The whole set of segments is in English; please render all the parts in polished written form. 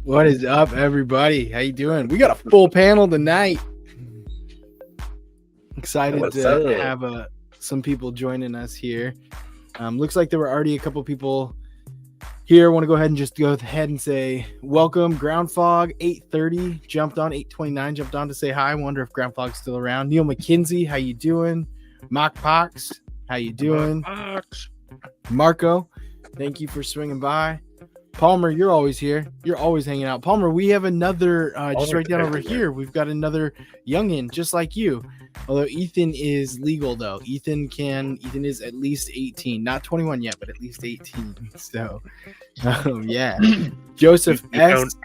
What is up, everybody? How you doing? We got a full panel tonight. Excited to have some people joining us here. Looks like there were already a couple people here. I want to go ahead and just go ahead and say welcome. Ground Fog 8:30 jumped on, 8:29 jumped on to say hi. I wonder if Ground Fog's still around. Neil McKinsey, how you doing? Mock Pox, how you doing? Marco, thank you for swinging by. Palmer, you're always here. You're always hanging out. Palmer, we have another, just right down over here. We've got another youngin, just like you. Although Ethan is legal, though. Ethan is at least 18. Not 21 yet, but at least 18. So, yeah. Joseph S.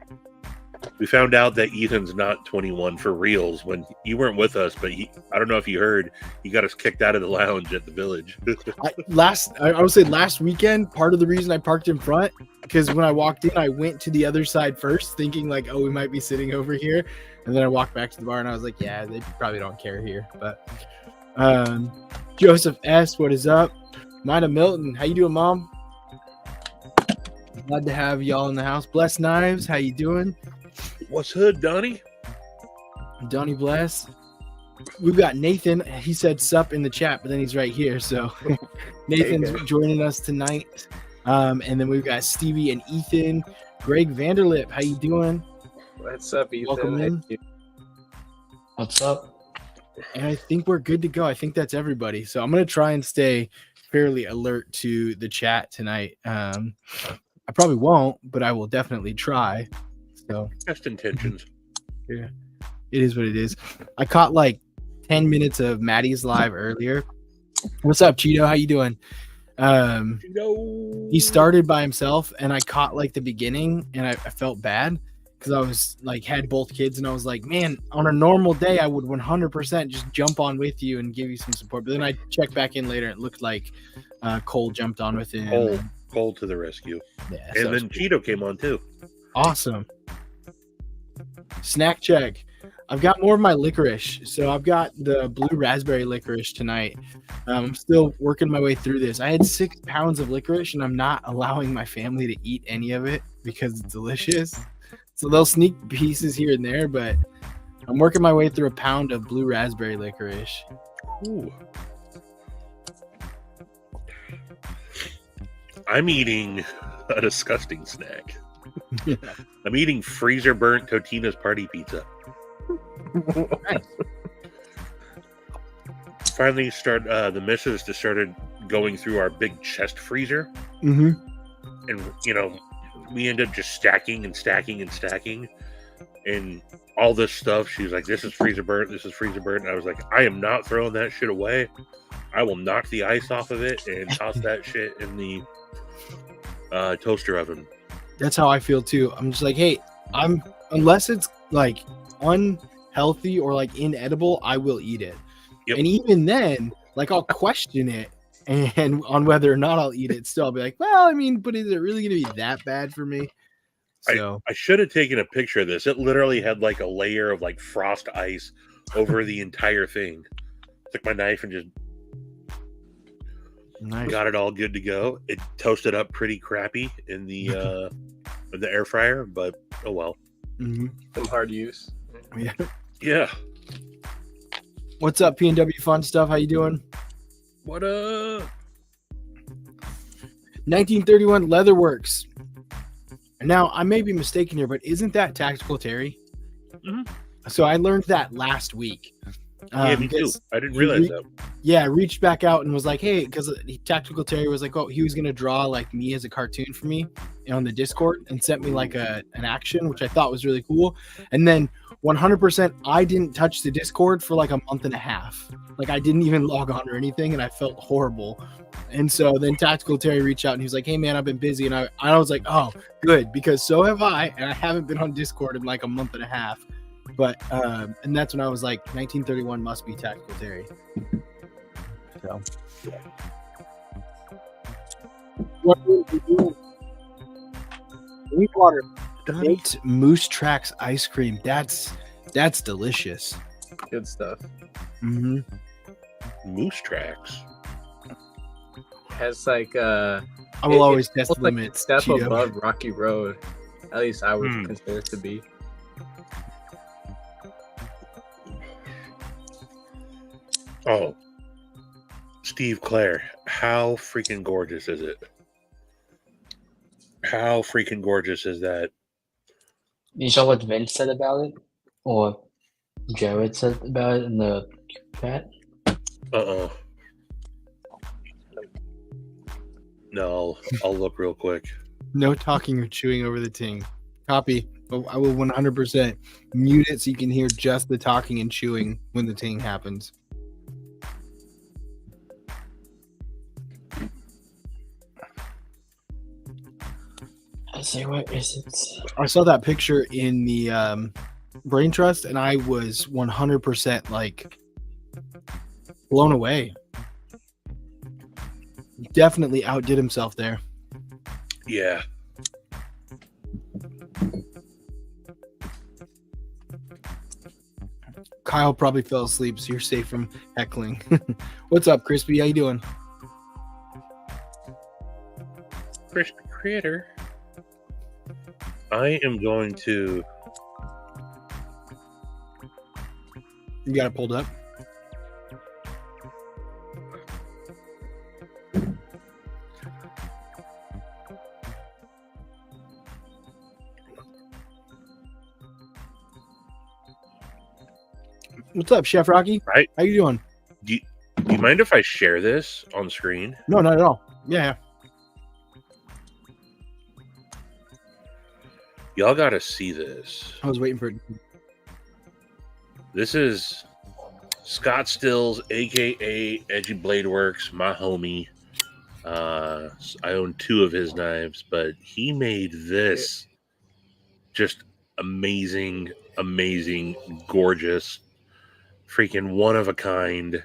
We found out that Ethan's not 21 for reals when you weren't with us, but I don't know if you heard, he got us kicked out of the lounge at the village. I would say last weekend, part of the reason I parked in front, because when I walked in, I went to the other side first, thinking like, oh, we might be sitting over here. And then I walked back to the bar and I was like, yeah, they probably don't care here. But Joseph S., what is up? Mina Milton, how you doing, Mom? Glad to have y'all in the house. Bless Knives, how you doing? What's hood, Donnie? Donnie Bless. We've got Nathan. He said sup in the chat, but then he's right here. So Nathan's joining us tonight. And then we've got Stevie and Ethan. Greg Vanderlip, how you doing? What's up, Ethan? Welcome in. What's up? And I think we're good to go. I think that's everybody. So I'm going to try and stay fairly alert to the chat tonight. I probably won't, but I will definitely try. So just intentions. Yeah, it is what it is. I caught like 10 minutes of Maddie's live earlier. What's up, Cheeto? How you doing? He started by himself, and I caught like the beginning, and I felt bad because I was like had both kids, and I was like, man, on a normal day, I would 100% just jump on with you and give you some support. But then I checked back in later, and it looked like Cole jumped on with him. Cole to the rescue. Yeah, and then Cheeto came on too. Awesome. Snack check. I've got more of my licorice. So I've got the blue raspberry licorice tonight. I'm still working my way through this. I had 6 pounds of licorice, and I'm not allowing my family to eat any of it because it's delicious. So they'll sneak pieces here and there, but I'm working my way through a pound of blue raspberry licorice. Ooh. I'm eating a disgusting snack. I'm eating freezer burnt Totino's party pizza. Nice. Finally, the missus just started going through our big chest freezer, and we ended up just stacking and stacking and stacking, and all this stuff. She was like, "This is freezer burnt. This is freezer burnt." And I was like, "I am not throwing that shit away. I will knock the ice off of it and toss that shit in the toaster oven." That's how I feel too. I'm just like, hey, unless it's like unhealthy or like inedible, I will eat it. Yep. And even then, like I'll question it and on whether or not I'll eat it. Still, I'll be like, well, I mean, but is it really going to be that bad for me? So I should have taken a picture of this. It literally had like a layer of like frost ice over the entire thing. Took my knife and just got it all good to go. It toasted up pretty crappy in the air fryer, but oh well. Mm-hmm. Some hard use. Yeah. What's up, PNW Fun Stuff? How you doing? What up? 1931 Leatherworks. Now, I may be mistaken here, but isn't that Tactical Terry? Mm-hmm. So I learned that last week. Yeah, me too. I didn't realize that. Yeah, I reached back out and was like, hey, because Tactical Terry was like, oh, he was going to draw like me as a cartoon for me on the Discord and sent me like an action, which I thought was really cool. And then 100%, I didn't touch the Discord for like a month and a half. Like I didn't even log on or anything, and I felt horrible. And so then Tactical Terry reached out and he was like, hey man, I've been busy. And I was like, oh, good, because so have I. And I haven't been on Discord in like a month and a half. But and that's when I was like, 1931 must be Tactical Terry. So What Drink water. Baked Moose Tracks ice cream. That's delicious. Good stuff. Mm-hmm. Moose Tracks. Has like I will always test almost like a limits. step Cheeto. above Rocky Road. At least I would consider it to be. Oh, Steve Clare, how freaking gorgeous is it? How freaking gorgeous is that? You saw what Vince said about it? Or Jared said about it in the chat? No, I'll look real quick. No talking or chewing over the ting. Copy. But I will 100% mute it so you can hear just the talking and chewing when the ting happens. I say, where is it? I saw that picture in the Brain Trust, and I was 100% like blown away. Definitely outdid himself there. Yeah. Kyle probably fell asleep, so you're safe from heckling. What's up, Crispy? How you doing? Crispy Critter. I am going to... You got it pulled up? What's up, Chef Rocky? Right. How you doing? Do you mind if I share this on screen? No, not at all. Yeah. Y'all got to see this. I was waiting for it. This is Scott Stills, a.k.a. Edgy Blade Works, my homie. I own 2 of his knives, but he made this just amazing, gorgeous, freaking one of a kind.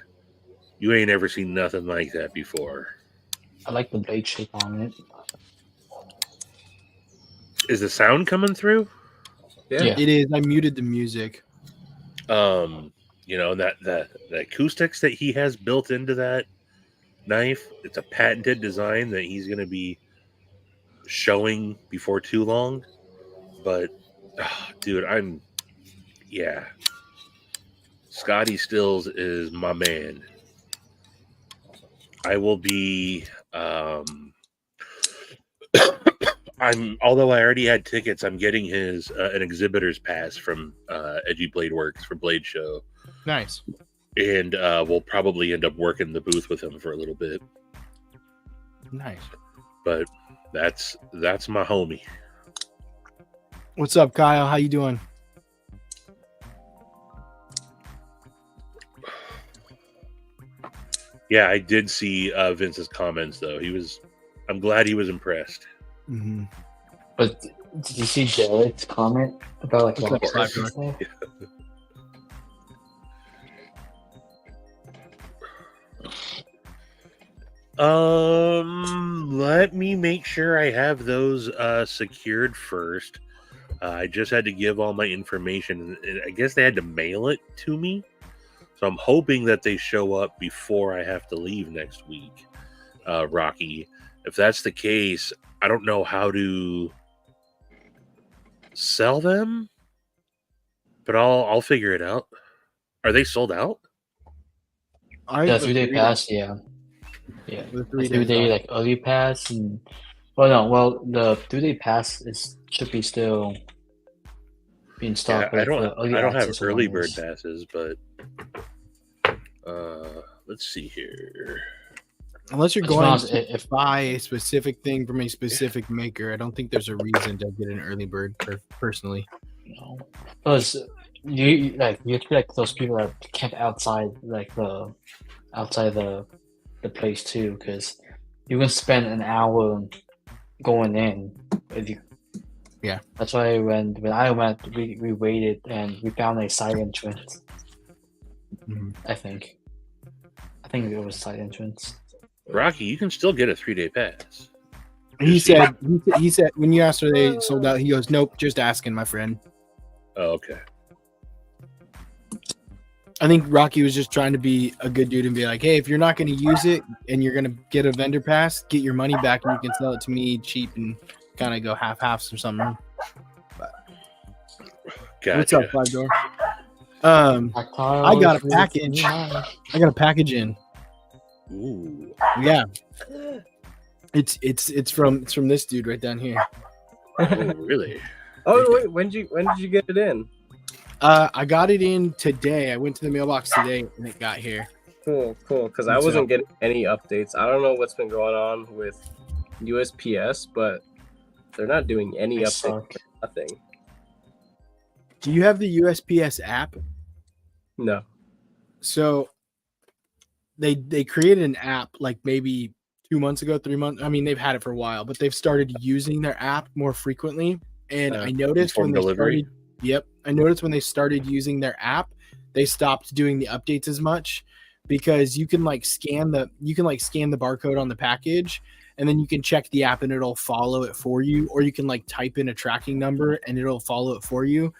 You ain't ever seen nothing like that before. I like the blade shape on it. Is the sound coming through? Yeah. It is. I muted the music. You know, that the acoustics that he has built into that knife, it's a patented design that he's going to be showing before too long. But, dude, Scotty Stills is my man. I will be, although I already had tickets, I'm getting his an exhibitor's pass from Edgy Blade Works for Blade Show. Nice. And we'll probably end up working the booth with him for a little bit. Nice. But that's my homie. What's up, Kyle? How you doing? Yeah, I did see Vince's comments though. I'm glad he was impressed. Mm-hmm. But did you see Jared's comment about like long Slide and stuff? Let me make sure I have those secured first. I just had to give all my information, and I guess they had to mail it to me. So I'm hoping that they show up before I have to leave next week, Rocky. If that's the case, I don't know how to sell them, but I'll figure it out. Are they sold out? The 3-day pass, yeah. Yeah. The The 3-day 3-day like early pass and the 3-day pass should be still being stocked. Yeah, I don't have access early bird ones. passes, but let's see here. Unless you're To be going honest, to buy a specific thing from a specific maker, I don't think there's a reason to get an early bird personally. No, because you have to be like those people that camp outside the place too, because you can spend an hour going in. If you, Yeah, that's why when I went, we waited and we found a side entrance. Mhm. I think it was side entrance. Rocky, you can still get a 3-day pass. He said when you asked her they sold out, he goes, "Nope, just asking, my friend." Oh, okay. I think Rocky was just trying to be a good dude and be like, "Hey, if you're not going to use it and you're going to get a vendor pass, get your money back and you can sell it to me cheap and kind of go half-halves or something." Gotcha. What's up, 5 Door? I got a package. I got a package in. Ooh. Yeah. It's from this dude right down here. Oh, really? Oh wait, when did you get it in? I got it in today. I went to the mailbox today and it got here. Cool. Because I wasn't getting any updates. I don't know what's been going on with USPS, but they're not doing any updates. Nothing. Do you have the USPS app? No. So they created an app like maybe 2 months ago, 3 months. I mean, they've had it for a while, but they've started using their app more frequently. And I noticed when they started. Yep, I noticed when they started using their app, they stopped doing the updates as much because you can scan the barcode on the package, and then you can check the app and it'll follow it for you, or you can type in a tracking number and it'll follow it for you.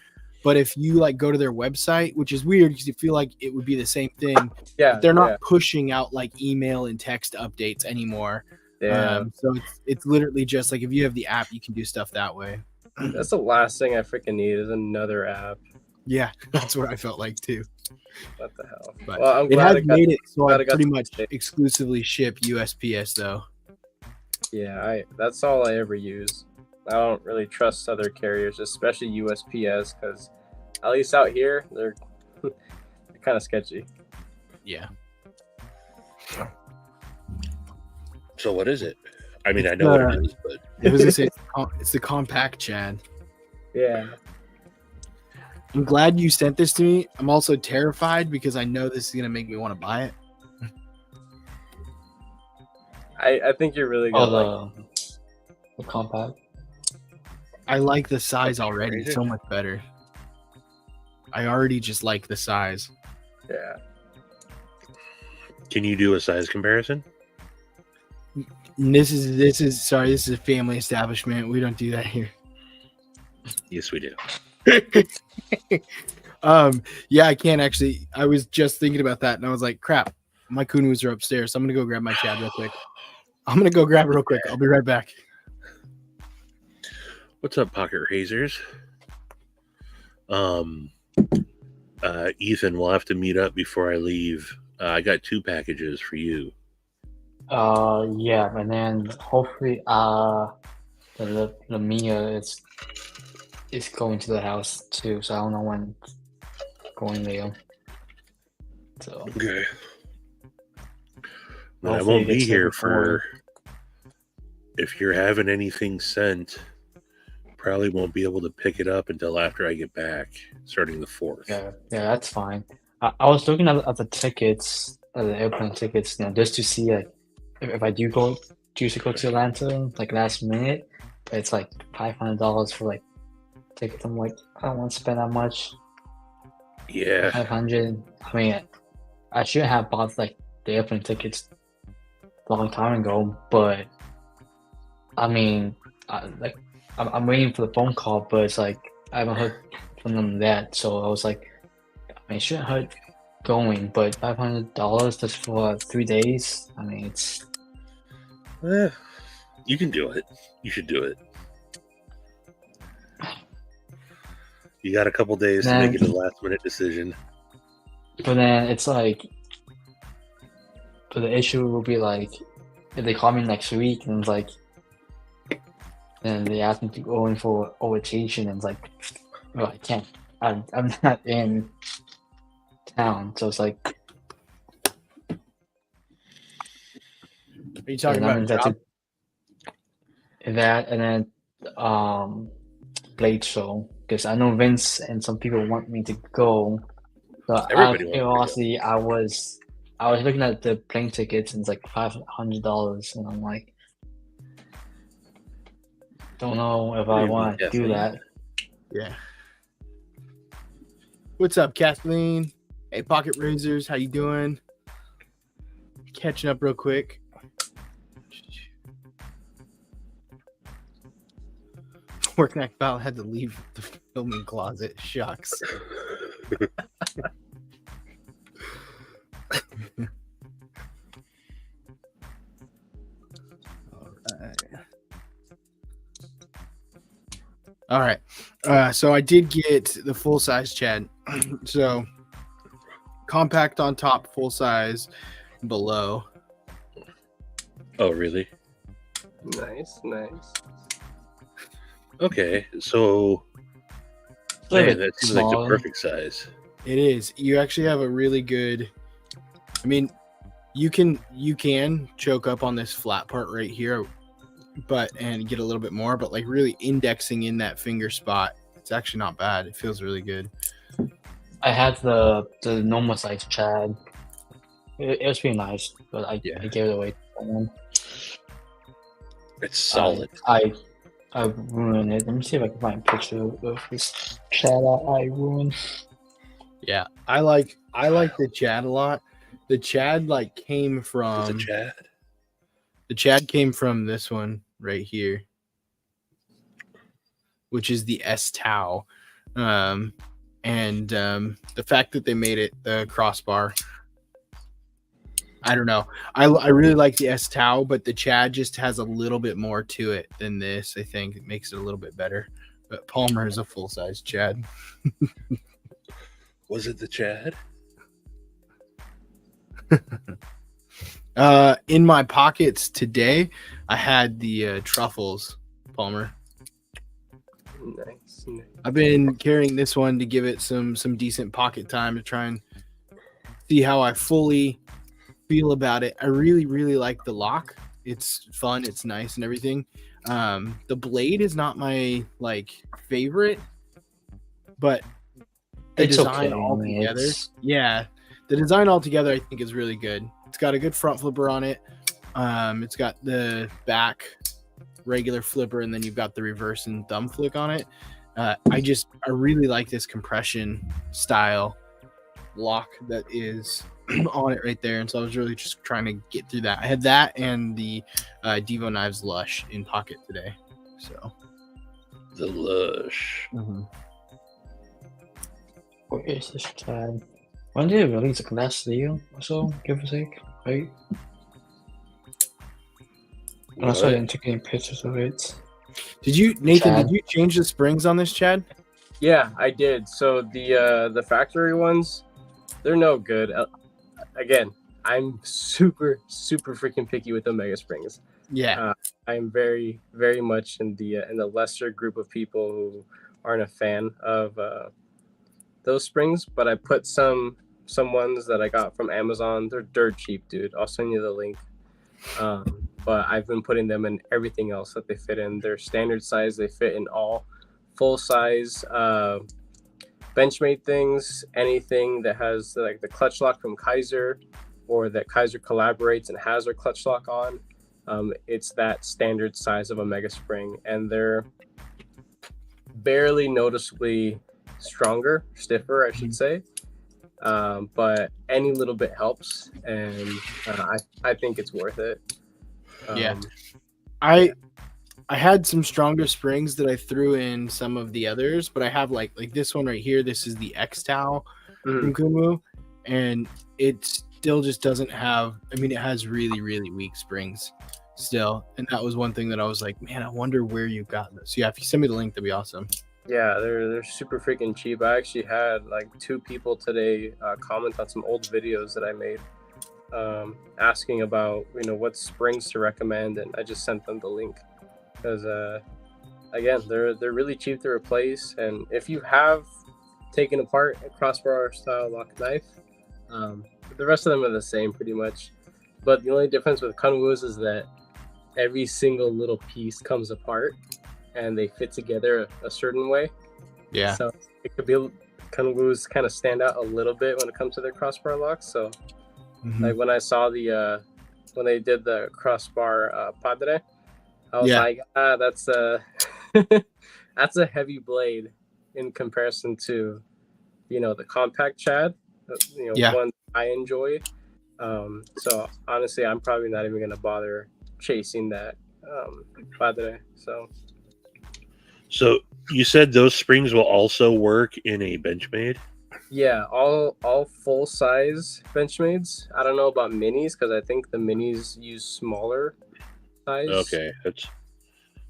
But if you go to their website, which is weird because you feel like it would be the same thing, they're not pushing out email and text updates anymore. Yeah. So it's literally just if you have the app, you can do stuff that way. That's the last thing I freaking need is another app. Yeah, that's what I felt like too. What the hell? But well, I'm it glad has made it so I pretty much it. exclusively ship USPS though. Yeah, that's all I ever use. I don't really trust other carriers, especially USPS, because at least out here they're kind of sketchy. Yeah. So what is it? I mean, I know what it is, but I was gonna say it's the compact Chad. Yeah. I'm glad you sent this to me. I'm also terrified because I know this is gonna make me want to buy it. I think you're really gonna the compact. I like the size already so much better. I already just like the size. Yeah. Can you do a size comparison? This is a family establishment. We don't do that here. Yes, we do. Yeah, I can't actually. I was just thinking about that, and I was like, "Crap, my Kunu's are upstairs." So I'm gonna go grab my Chad real quick. I'm gonna go grab it real quick. I'll be right back. What's up, Pocket Razors? Ethan, we'll have to meet up before I leave. I got 2 packages for you. Yeah, and then hopefully the Mia is going to the house too, so I don't know when it's going there. So okay. Well, I won't be here for if you're having anything sent, probably won't be able to pick it up until after I get back, starting the 4th. Yeah, that's fine. I was looking at the tickets, the airplane tickets, just to see if I do choose to go to Atlanta last minute, it's $500 for tickets. I'm like, I don't want to spend that much. Yeah. 500. I mean, I shouldn't have bought the airplane tickets a long time ago, but I mean, I'm waiting for the phone call, but it's I haven't heard from them yet. So I was like, I mean, it shouldn't hurt going, but $500 just for 3 days. I mean, it's. You can do it. You should do it. You got a couple days to make it a last-minute decision. But then it's but the issue will be if they call me next week and it's and they ask me to go in for orientation and it's well, I can't. I'm not in town, so it's Are you talking about job? That and then Blade Show, because I know Vince and some people want me to go. So out of curiosity, I was looking at the plane tickets and it's $500, and I'm like, don't know if I want to do that. Yeah. What's up, Kathleen? Hey, Pocket Razors, how you doing? Catching up real quick. Workneck Val had to leave the filming closet. Shucks. All right. So I did get the full size Chad. So compact on top, full size below. Oh, really? Nice. Okay, so man, that seems like the perfect size. It is. You actually have a really good. I mean, you can choke up on this flat part right here, and get a little bit more, but like really indexing in that finger spot, it's actually not bad. It feels really good. I had the normal size Chad. It was pretty nice, but I gave it away to someone. It's solid. I ruined it. Let me see if I can find a picture of this Chad I ruined. Yeah, I like the Chad a lot. The Chad came from the Chad. The Chad came from this one right here, which is the S Tau, and the fact that they made it the crossbar. I don't know. I really like the S Tau, but the Chad just has a little bit more to it than this. I think it makes it a little bit better. But Palmer is a full size Chad. Was it the Chad? In my pockets today, I had the truffles, Palmer. Nice. I've been carrying this one to give it some decent pocket time to try and see how I fully feel about it. I really, really like the lock. It's fun, it's nice and everything. The blade is not my favorite, but the design altogether. Yeah. The design altogether I think is really good. It's got a good front flipper on it. It's got the back regular flipper, and then you've got the reverse and thumb flick on it. I really like this compression style lock that is on it right there, and so I was really just trying to get through that. I had that and the Devo Knives Lush in pocket today. So the Lush. Mm-hmm. What is this Chad? When did it release? Like last year or so, give or take, right? And also I didn't take any pictures of it. Did you, Nathan? Chad. Did you change the springs on this, Chad? Yeah, I did. So the factory ones, they're no good. Again, I'm super freaking picky with the Mega Springs. Yeah, I'm very much in the lesser group of people who aren't a fan of those springs. But I put some ones that I got from Amazon. They're dirt cheap, dude. I'll send you the link. But I've been putting them in everything else that they fit in. They're standard size. They fit in all full size Benchmade things. Anything that has like the clutch lock from Kaiser, or that Kaiser collaborates and has their clutch lock on. It's that standard size of a Mega Spring, and they're barely noticeably stiffer, I should say. But any little bit helps, and I think it's worth it. I had some stronger springs that I threw in some of the others, but I have like this one right here. This is the X Tau from Kumu, and it still just doesn't have. I mean, it has really, really weak springs still, and that was one thing that I was like, man, I wonder where you got this. So yeah, if you send me the link, that'd be awesome. Yeah, they're super freaking cheap. I actually had like 2 people today comment on some old videos that I made, asking about what springs to recommend, and I just sent them the link because again, they're really cheap to replace. And if you have taken apart a crossbar style lock knife, the rest of them are the same pretty much, but the only difference with Kunwus is that every single little piece comes apart and they fit together a certain way. Yeah. So it could be Kunwus kind of stand out a little bit when it comes to their crossbar locks. So like when I saw when they did the crossbar Padre, I was like, that's that's a heavy blade in comparison to the compact Chad, one I enjoy. So honestly, I'm probably not even gonna bother chasing that Padre. So So you said those springs will also work in a Benchmade? Yeah, all full size Benchmades. I don't know about minis because I think the minis use smaller size. Okay,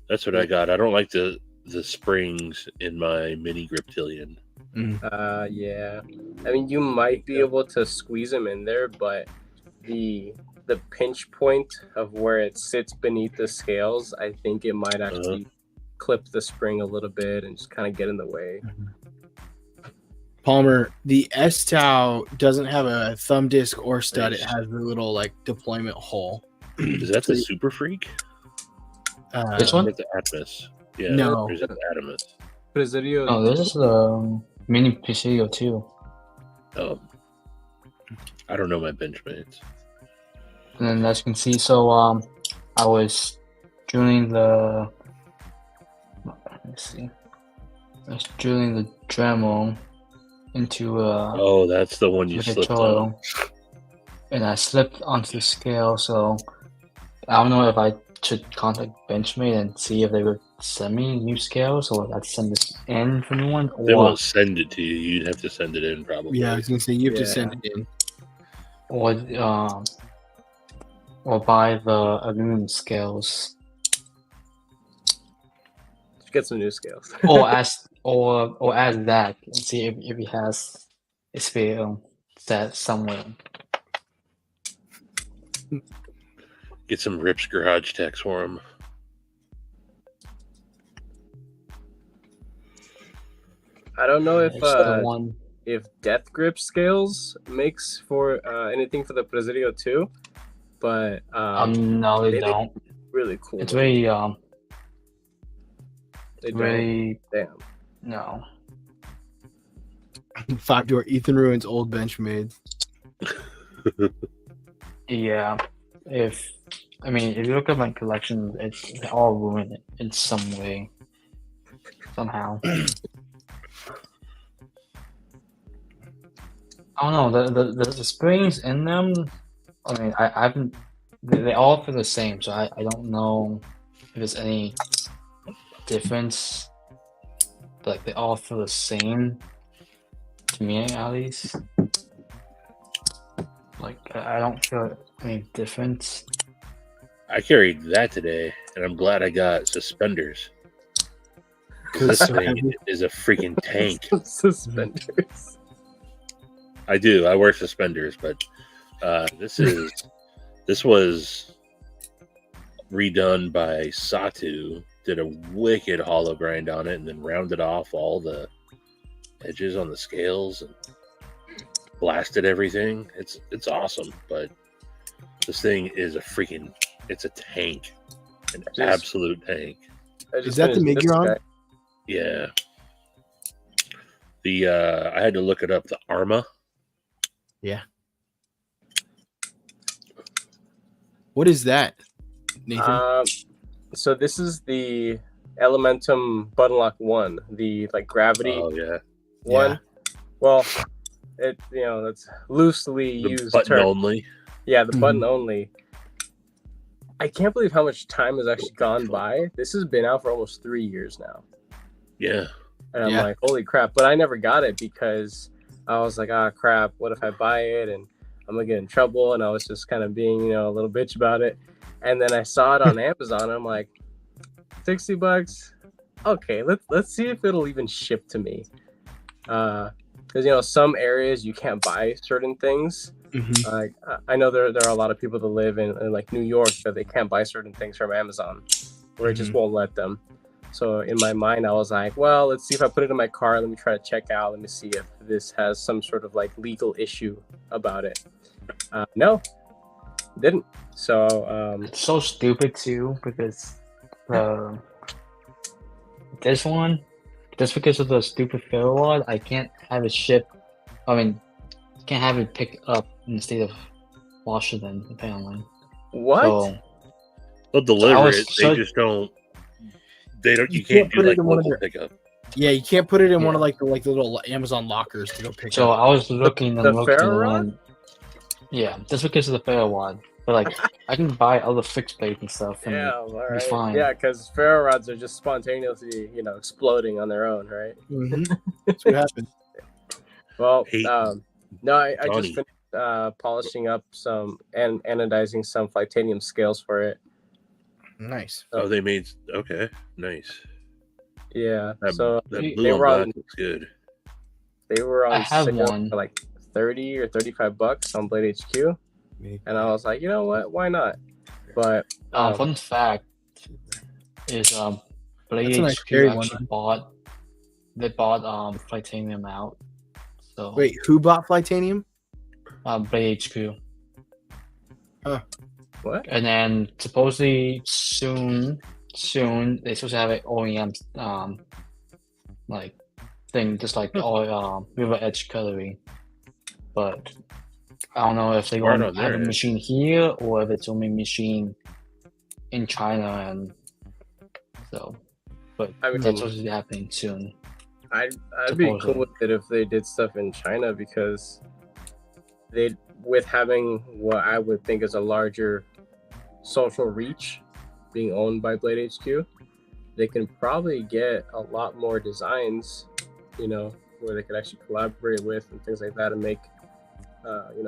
that's what I got. I don't like the springs in my mini Griptilian. Yeah. I mean, you might be able to squeeze them in there, but the pinch point of where it sits beneath the scales, I think it might actually clip the spring a little bit and just kind of get in the way. Palmer, the S-Tau doesn't have a thumb disc or stud. It has the little like deployment hole. Is that the Super Freak? This one? The Atmos. Yeah. No. Or is it the Adamus? Presidio. Oh, this is the mini Presidio too. I don't know my Benchmates. And then as you can see, so I was drilling the. Let's see. I was drilling the Dremel into Oh, that's the one you slipped on. And I slipped onto the scale, so I don't know if I should contact Benchmade and see if they would send me new scales or I'd send this in for new one. They won't send it to you. You'd have to send it in, probably. Yeah, I was gonna say you have to send it in. Or buy the aluminum scales. Get some new scales. or ask that and see if he has a scale set somewhere. Get some Rips Garage Techs for him. I don't know if Death Grip scales makes for anything for the Presidio 2, but no, they don't. Really cool. It's very damn. No. 5-door Ethan Ruin's old Benchmade. Yeah. If you look at my collection, it's all ruined in some way. Somehow. I don't know, the springs in them, I mean, I haven't, they all feel the same, so I don't know if there's any difference. Like, they all feel the same, to me at least. Like, I don't feel any difference. I carried that today, and I'm glad I got suspenders. This thing is a freaking tank. Suspenders. I do. I wear suspenders, but this was redone by Satu. Did a wicked hollow grind on it, and then rounded off all the edges on the scales and blasted everything. It's awesome, but this thing is it's a tank, an absolute tank. Is that the Migron? Yeah. I had to look it up. The Arma. Yeah. What is that, Nathan? So this is the Elementum Button Lock 1, the like gravity one. Yeah. Well, that's loosely used button term. Only. Yeah, the button only. I can't believe how much time has actually gone by. This has been out for almost 3 years now. Yeah. And I'm like, holy crap. But I never got it because I was like, crap, what if I buy it and I'm going to get in trouble? And I was just kind of being, a little bitch about it. And then I saw it on Amazon. And I'm like, $60? Okay, let's see if it'll even ship to me. Because, some areas you can't buy certain things. Mm-hmm. Like I know there are a lot of people that live in like New York that they can't buy certain things from Amazon, where it just won't let them. So in my mind, I was like, well, let's see if I put it in my car. Let me try to check out. Let me see if this has some sort of like legal issue about it. No, didn't. So it's so stupid too because this one, just because of the stupid ferro rod, I can't have it shipped. I mean, can't have it picked up in the state of Washington, apparently. What? So, they'll deliver it. They just don't. They don't. You can't do like local pickup. Yeah, you can't put it in one of like the little Amazon lockers to go pick up. So I was looking and the looking ferro rod? and yeah, just because of the ferro rod. But like, I can buy other fixed blades and stuff, and Yeah, all it'll be right. fine. Yeah, because ferro rods are just spontaneously, exploding on their own, right? That's what happened. Well, Hey, no, I just Johnny. finished polishing up some and anodizing some titanium scales for it. Nice. Oh, they made okay, nice. Yeah, That, so that they blue on were on black looks good. they were I on have sale one. for like $30 or $35 on Blade HQ, and I was like, you know what, why not? But Fun fact is Blade That's a nice HQ carry actually bought titanium out. So Wait, who bought Flytanium? Blade HQ. what? And then supposedly soon they supposed to have an OEM like thing, just like all River Edge cutlery. But I don't know if they're Smart going on to have their a end. machine here or if it's only machine in China, and so. But I mean, that's supposed to be happening soon. I'd be cool Supposedly. with it if they did stuff in China, because with having what I would think is a larger social reach being owned by Blade HQ, they can probably get a lot more designs, where they could actually collaborate with and things like that, and make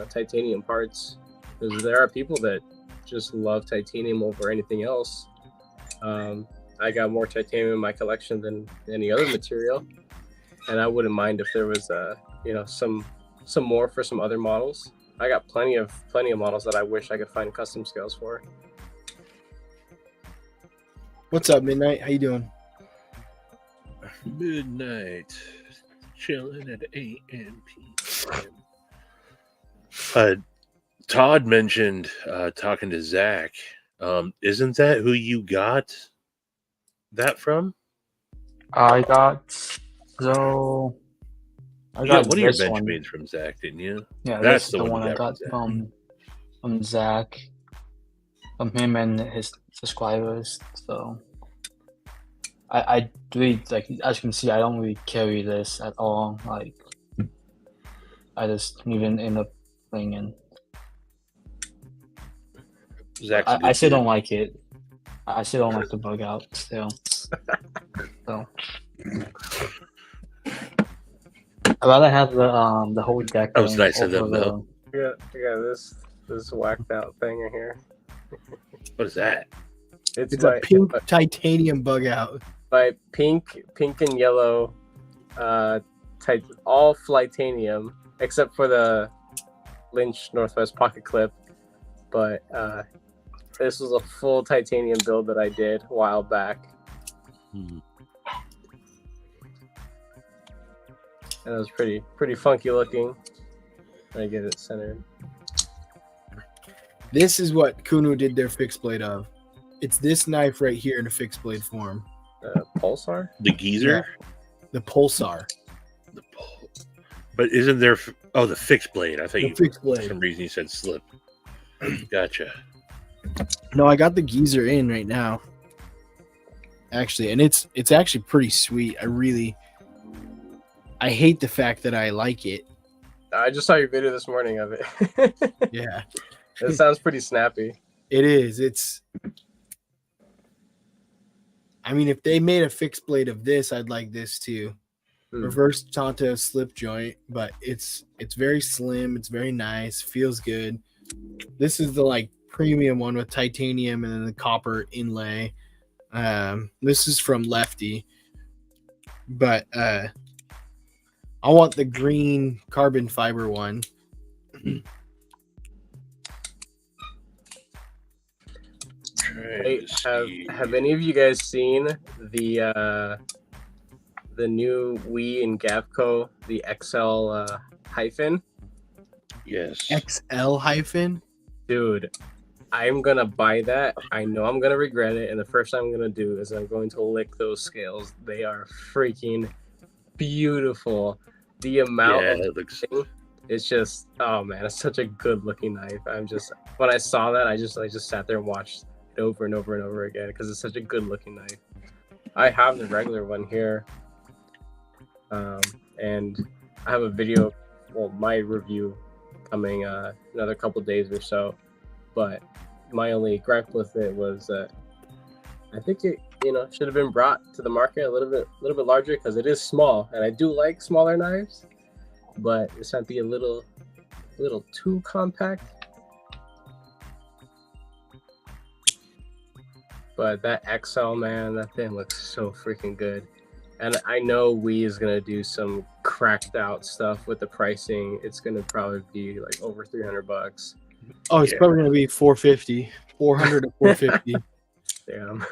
titanium parts, because there are people that just love titanium over anything else. I got more titanium in my collection than any other material, and I wouldn't mind if there was some more for some other models. I got plenty of models that I wish I could find custom scales for. What's up, Midnight? How you doing? Midnight, chilling at 8 p.m. Todd mentioned talking to Zach. Isn't that who you got that from? I got You got one of your bench mains from Zach, didn't you? Yeah, That's this is the the one one you I got got from from Zach, from him and his subscribers. So I really, like, as you can see, I don't really carry this at all. Like, I just even end up playing in. Zach's a good I still kid. don't like it. I still don't like the bug out still. So I'd rather have the whole deck. That was thing nice of them, over though. Yeah, this whacked out thing in here. What is that? It's a pink titanium bug out. by pink and yellow, all Flytanium except for the Lynch Northwest pocket clip. But this was a full titanium build that I did a while back. And it was pretty funky looking. Let me get it centered. This is what Kunu did their fixed blade of. It's this knife right here in a fixed blade form. Pulsar? The geezer? Yeah. The Pulsar. But isn't there... Oh, the fixed blade. I thought The fixed for blade. some reason you said slip. Gotcha. No, I got the geezer in right now. Actually, and it's actually pretty sweet. I hate the fact that I like it. I just saw your video this morning of it. Yeah. It sounds pretty snappy. It is. I mean, if they made a fixed blade of this, I'd like this too. Reverse Tonto slip joint, but it's very slim. It's very nice. Feels good. This is the premium one with titanium and then the copper inlay. This is from Lefty, but I want the green carbon fiber one. Hey, have any of you guys seen the new Wii and Gavco, the XL hyphen? Yes. XL hyphen? Dude, I'm gonna buy that. I know I'm gonna regret it, and the first thing I'm gonna do is I'm going to lick those scales. They are freaking beautiful. The amount of it looks... it's just, oh man, it's such a good looking knife. When I saw that, I just sat there and watched it over and over and over again because it's such a good looking knife. I have the regular one here, and I have a video, my review coming another couple days or so. but my only gripe with it was that I think it should have been brought to the market a little bit larger, because it is small, and I do like smaller knives, but this might be a little too compact. But that XL, man, that thing looks so freaking good. And I know We is gonna do some cracked out stuff with the pricing. It's gonna probably be like over $300. Oh, it's probably gonna be 450, 400 to 450. Damn.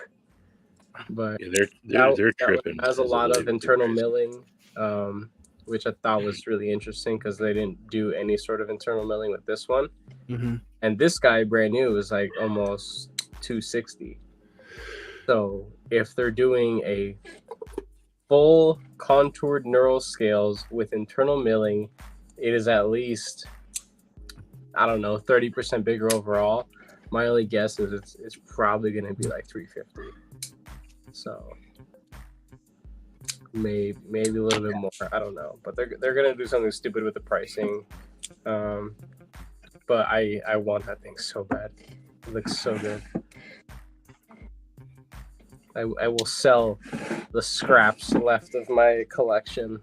But yeah, they're tripping. Has a lot of internal milling, which I thought was really interesting, because they didn't do any sort of internal milling with this one. Mm-hmm. And this guy, brand new, is like almost $260. So if they're doing a full contoured knurl scales with internal milling, it is at least, I don't know, 30% bigger overall. My only guess is it's probably going to be like $350. So maybe a little bit more. I don't know, but they're going to do something stupid with the pricing. But I want that thing so bad. It looks so good. I will sell the scraps left of my collection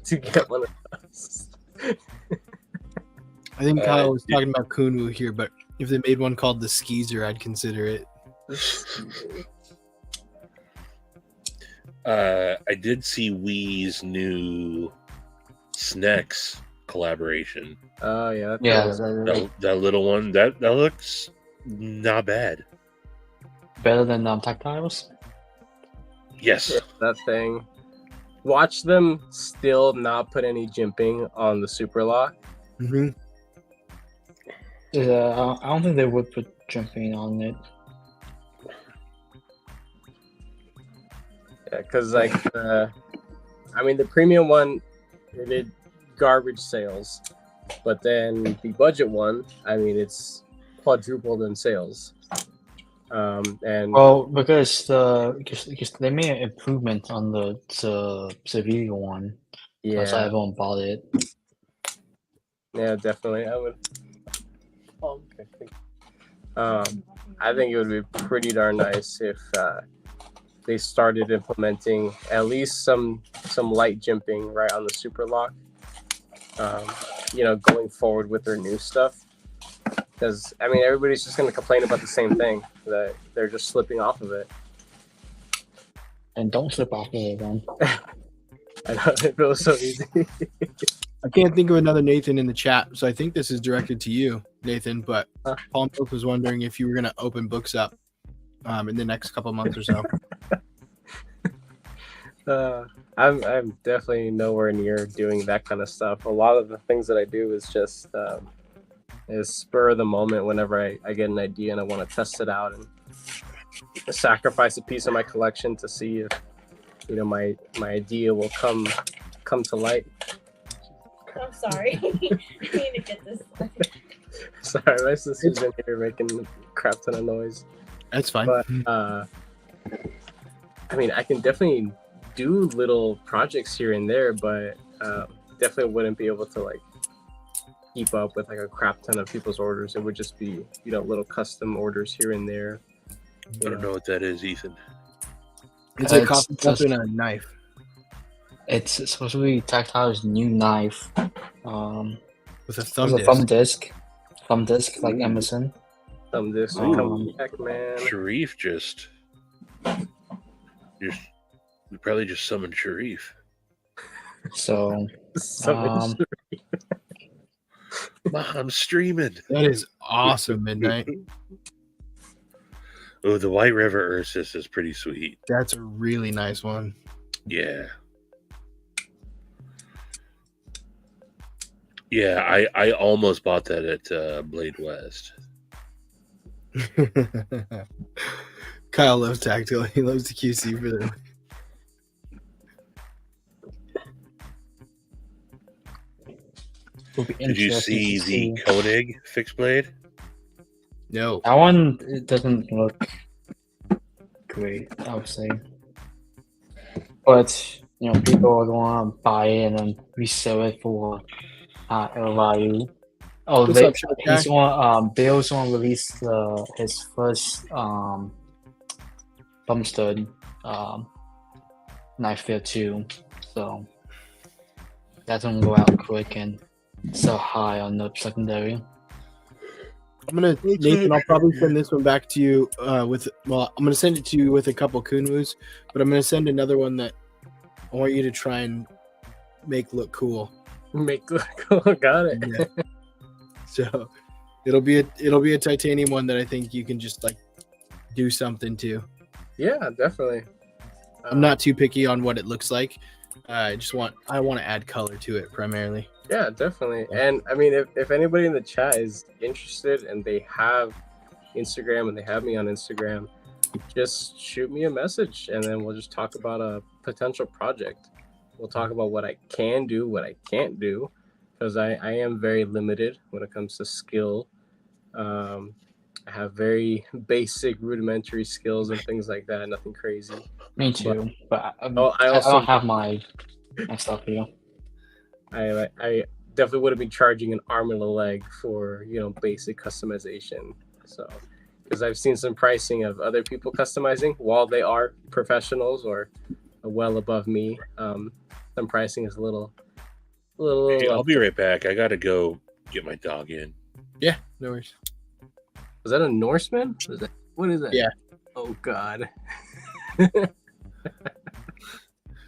to get one of those. I think Kyle was talking about Kunwu here, but if they made one called the Skeezer, I'd consider it. I did see Wee's new Snex collaboration. Oh yeah, that little one that looks not bad. Better than Tactiles. Yes, that thing. Watch them still not put any jimping on the Super Lock. Mm-hmm. I don't think they would put jimping on it. Yeah, because like the premium one, it did garbage sales, but then the budget one, it's quadrupled in sales. And because they made an improvement on the Sevilla one. Yeah, so everyone bought it. Yeah, definitely. I would. Oh, okay. I think it would be pretty darn nice if they started implementing at least some light jimping right on the Super Lock. Going forward with their new stuff. Because, everybody's just going to complain about the same thing, that they're just slipping off of it. And don't slip off of it, then. I know, it feels so easy. I can't think of another Nathan in the chat, so I think this is directed to you, Nathan, but Paul Milk was wondering if you were going to open books up in the next couple months or so. I'm definitely nowhere near doing that kind of stuff. A lot of the things that I do is just... is spur of the moment whenever I get an idea and I want to test it out and sacrifice a piece of my collection to see if my idea will come to light. I'm sorry. I need to get this. Sorry, my sister's in here making a crap ton of noise. That's fine. But I can definitely do little projects here and there, but definitely wouldn't be able to keep up with a crap ton of people's orders. It would just be little custom orders here and there. I don't know what that is, Ethan. It's a coffee cup and a knife. It's supposed to be Tactile's new knife. With a thumb disc. Thumb disc, like Emerson. Thumb disc. Heck, man. Sharif we probably just summoned Sharif. So Sharif. I'm streaming. That is awesome, Midnight. Oh, the White River Ursus is pretty sweet. That's a really nice one. Yeah. Yeah, I almost bought that at Blade West. Kyle loves Tactile. He loves the QC for them. Did you see the Koenig fixed blade? No. That one, it doesn't look great, I would say. But, people are going to buy it and then resell it for value. Oh, What's up, Short Guy? he's on. Bill's on release his first bump stud knife fit too. So that's gonna go out quick and sell high on the secondary. Nathan, I'll probably send this one back to you I'm gonna send it to you with a couple Kunwus, but I'm gonna send another one that I want you to try and make look cool. Make look cool. Got it. Yeah. So it'll be a titanium one that I think you can just like do something to. Yeah, definitely. I'm not too picky on what it looks like. I want to add color to it primarily. Yeah, definitely. And I mean, if anybody in the chat is interested and they have Instagram and they have me on Instagram, just shoot me a message and then we'll just talk about a potential project. We'll talk about what I can do, what I can't do, because I am very limited when it comes to skill. I have very basic rudimentary skills and things like that, nothing crazy. Me too, but I also don't have my stuff here. I definitely wouldn't be charging an arm and a leg for basic customization. So because I've seen some pricing of other people customizing while they are professionals or well above me. Some pricing is a little. Hey, I'll be right back. I gotta go get my dog in. Yeah, no worries. Was that a Norseman? What is that? Yeah. Oh God.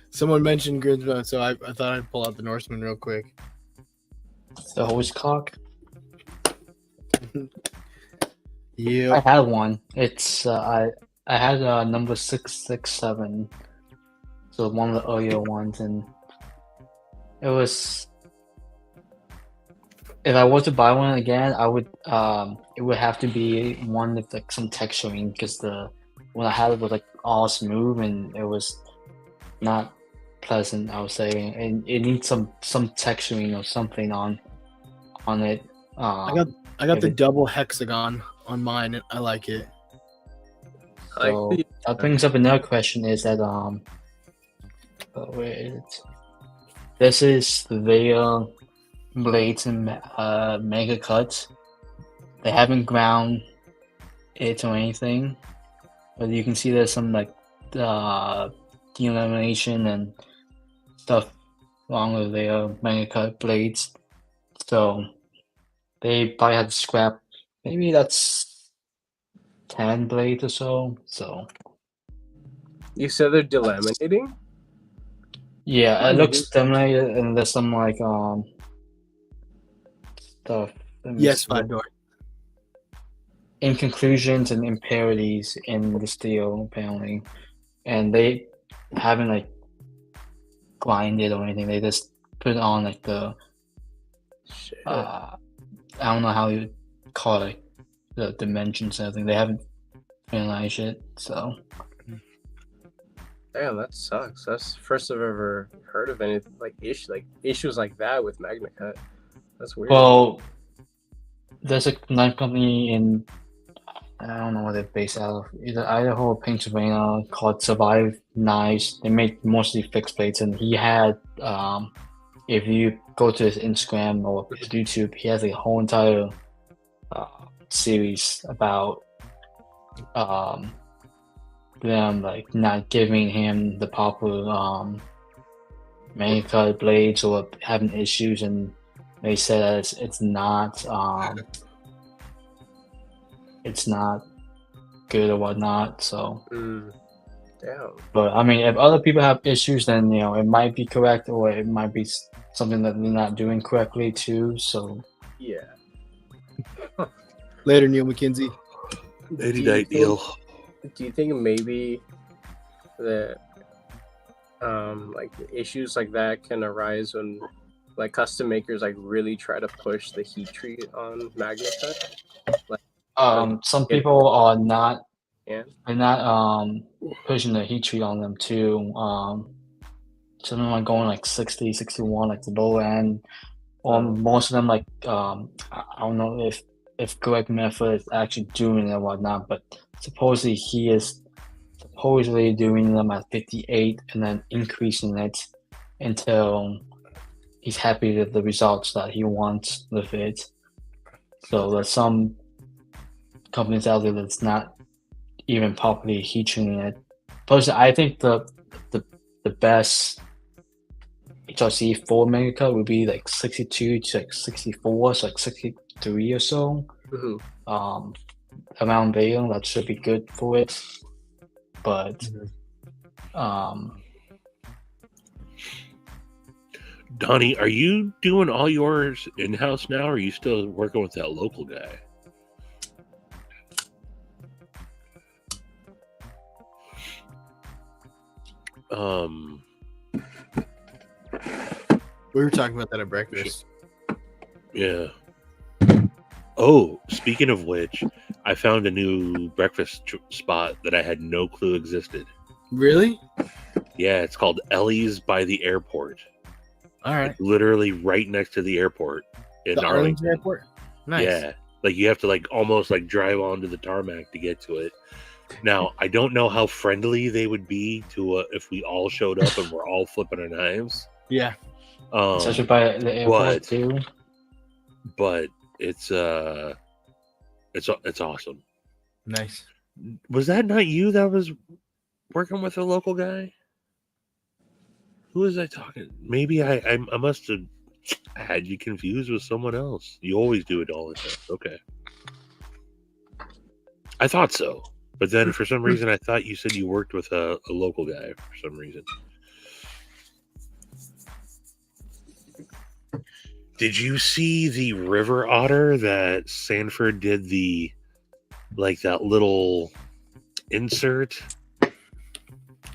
Someone mentioned Grinsmo, so I thought I'd pull out the Norseman real quick. The hose cock. Yeah. I had one. It's I had number 667. So one of the earlier ones, and it was. If I was to buy one again, I would. It would have to be one with like some texturing, because the one I had was like all smooth and it was not pleasant, I would say, and it needs some texturing or something on it. I got the double hexagon on mine, and I like it. So that brings up another question: is that where is it? This is their blades and mega cuts. They haven't ground it or anything, but you can see there's some like delamination and stuff wrong with their mega cut blades. So they probably had to scrap. Maybe that's 10 blades or so. So you said they're delaminating? Yeah, it looks delaminated, and there's some like stuff. Yes, 5-door. Inconclusions and impurities in the steel, apparently, and they haven't like grinded or anything. They just put it on like the I don't know how you call it, the dimensions and everything. They haven't finalized it, so. Damn, that sucks. That's the first I've ever heard of anything like issues like that with MagnaCut. That's weird. Well, there's a knife company in, I don't know where they're based out of, either Idaho or Pennsylvania, called Survive Knives. They make mostly fixed plates, and he had, if you go to his Instagram or his YouTube, he has a whole entire series about them like not giving him the proper MagnaCut blades or having issues, and they said that it's not good or whatnot. So damn. But I mean, if other people have issues, then it might be correct, or it might be something that they're not doing correctly too. So yeah. Later, Neil McKinsey. Night deal. Do you think maybe that like issues like that can arise when like custom makers like really try to push the heat treat on MagnaCut? Some people are not. Yeah. They're not pushing the heat treat on them too. Some of them are going like 60, 61, like the low end. Or most of them like I don't know if correct method is actually doing it or whatnot, but supposedly he is doing them at 58 and then increasing it until he's happy with the results that he wants with it. So there's some companies out there that's not even properly heat treating it. Plus, I think the best HRC 4 megacut would be like 62 to like 64, so like 63 or so. Mhm. Around there, that should be good for it. But Donnie, are you doing all yours in house now, or are you still working with that local guy? We were talking about that at breakfast. Yeah. Oh, speaking of which, I found a new breakfast spot that I had no clue existed. Really? Yeah, it's called Ellie's by the airport. All right. Like, literally right next to the airport in The Arlington Airport. Nice. Yeah, like you have to like almost like drive onto the tarmac to get to it. Now, I don't know how friendly they would be to if we all showed up and we're all flipping our knives. Yeah. Especially by the airport too. But it's awesome. Nice. Was that not you that was working with a local guy? Who was I talking? Maybe I must have had you confused with someone else. You always do it all the time. Okay. I thought so. But then for some reason I thought you said you worked with a local guy for some reason. Did you see the river otter that Sanford did that little insert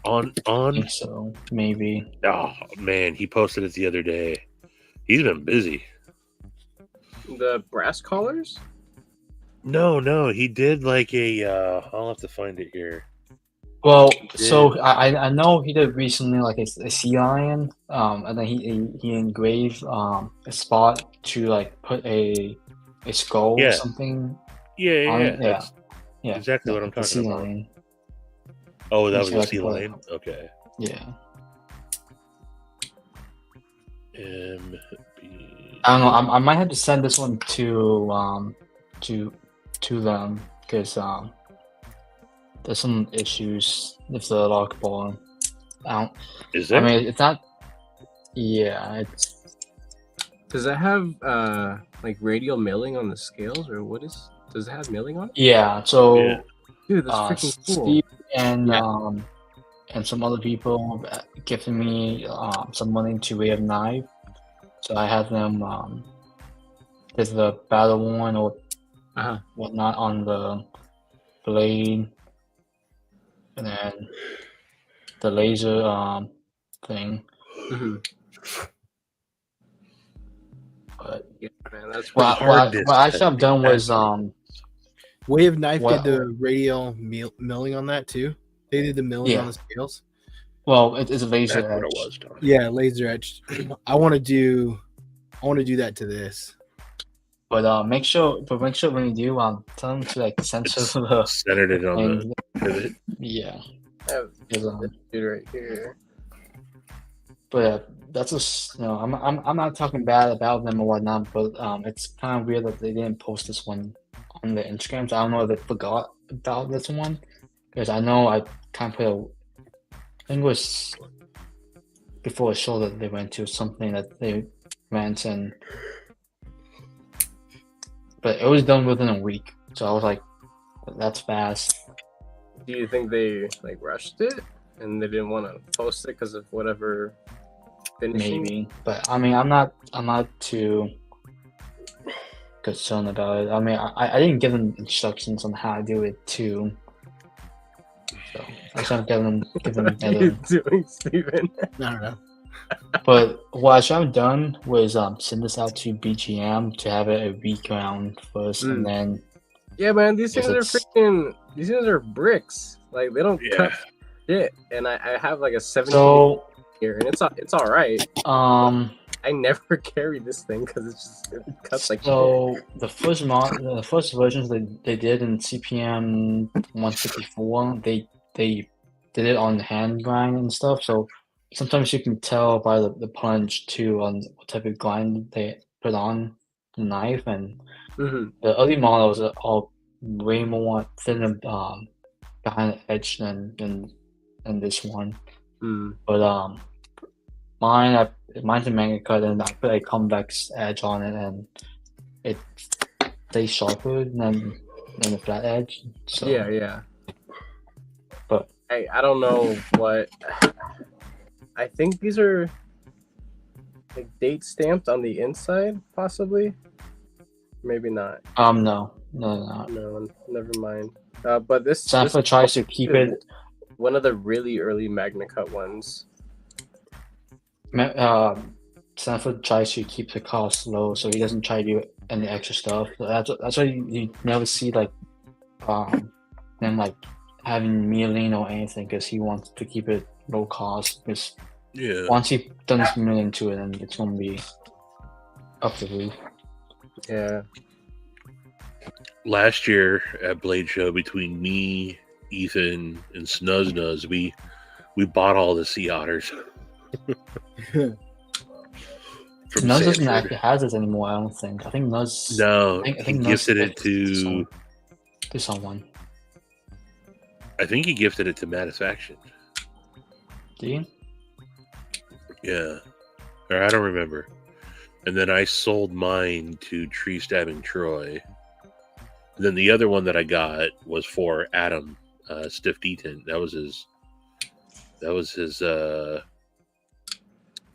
on? I think so, maybe. Oh man, he posted it the other day. He's been busy. The brass collars? No, he did like I'll have to find it here. Well, so I know he did recently like a sea lion, and then he engraved a spot to like put a skull or something. Yeah. That's exactly what I'm talking sea about. lion. Oh, that was a sea lion. Okay. Yeah. MB. I don't know. I might have to send this one to them because there's some issues with the lock bar. Is there? I mean, it's not. Yeah, it's. Does it have like radial milling on the scales, or what is? Does it have milling on it? Yeah. So, dude, that's freaking cool. Steve and some other people gifted me some money to wear a knife, so I have them. There's the battle worn or whatnot on the blade, and then the laser thing. Mm-hmm. But yeah, man, that's what actually I've done was Wave Knife did the radial milling on that too. They did the milling on the scales. Well, it's a laser That's etch. what it was, Tony. Yeah, laser etched. I want to do that to this. But make sure when you do, tell them to like censor the centered it on the pivot. Yeah. Dude, right here. But that's just I'm not talking bad about them or whatnot, but it's kind of weird that they didn't post this one on their Instagrams. I don't know if they forgot about this one because I know I kind of put I think it was before a show that they went to, something that they went and but it was done within a week. So I was like, that's fast. Do you think they like rushed it and they didn't want to post it because of whatever finishing? Maybe, but I mean, I'm not too concerned about it. I mean, I didn't give them instructions on how to do it too. So I should give them What are you doing, Steven? I don't know. But what I should have done was send this out to BGM to have it a week round first, and then yeah, man, these things are freaking. These things are bricks. Like they don't cut shit, and I have like a 17 here, and it's all right. I never carry this thing because it cuts like. So the first versions they did in CPM 154, they did it on hand grind and stuff. So sometimes you can tell by the punch too on what type of grind they put on the knife, and Mhm. The early models are all way more thin and behind the edge than this one. Mm. But mine's a manga cut, and I put a convex edge on it, and it stays sharper than the flat edge. So Yeah. But I don't know what. I think these are like date stamped on the inside, possibly. Maybe not. no. No, never mind. But this Sanford tries to keep it. one of the really early Magna Cut ones. Sanford tries to keep the cost low, so he doesn't try to do any extra stuff. So that's why you never see like them like having milling or anything, because he wants to keep it low cost. Because once he does milling to it, then it's gonna be up the roof. Yeah. Last year at Blade Show, between me, Ethan, and Snuz, we bought all the sea otters. Nuz doesn't actually have this anymore, I don't think. I think Nuz. No, I think he gifted it to someone. I think he gifted it to Matisfaction. Did he? Yeah. Or I don't remember. And then I sold mine to Tree Stabbing Troy. And then the other one that I got was for Adam, Stiff Deaton. That was his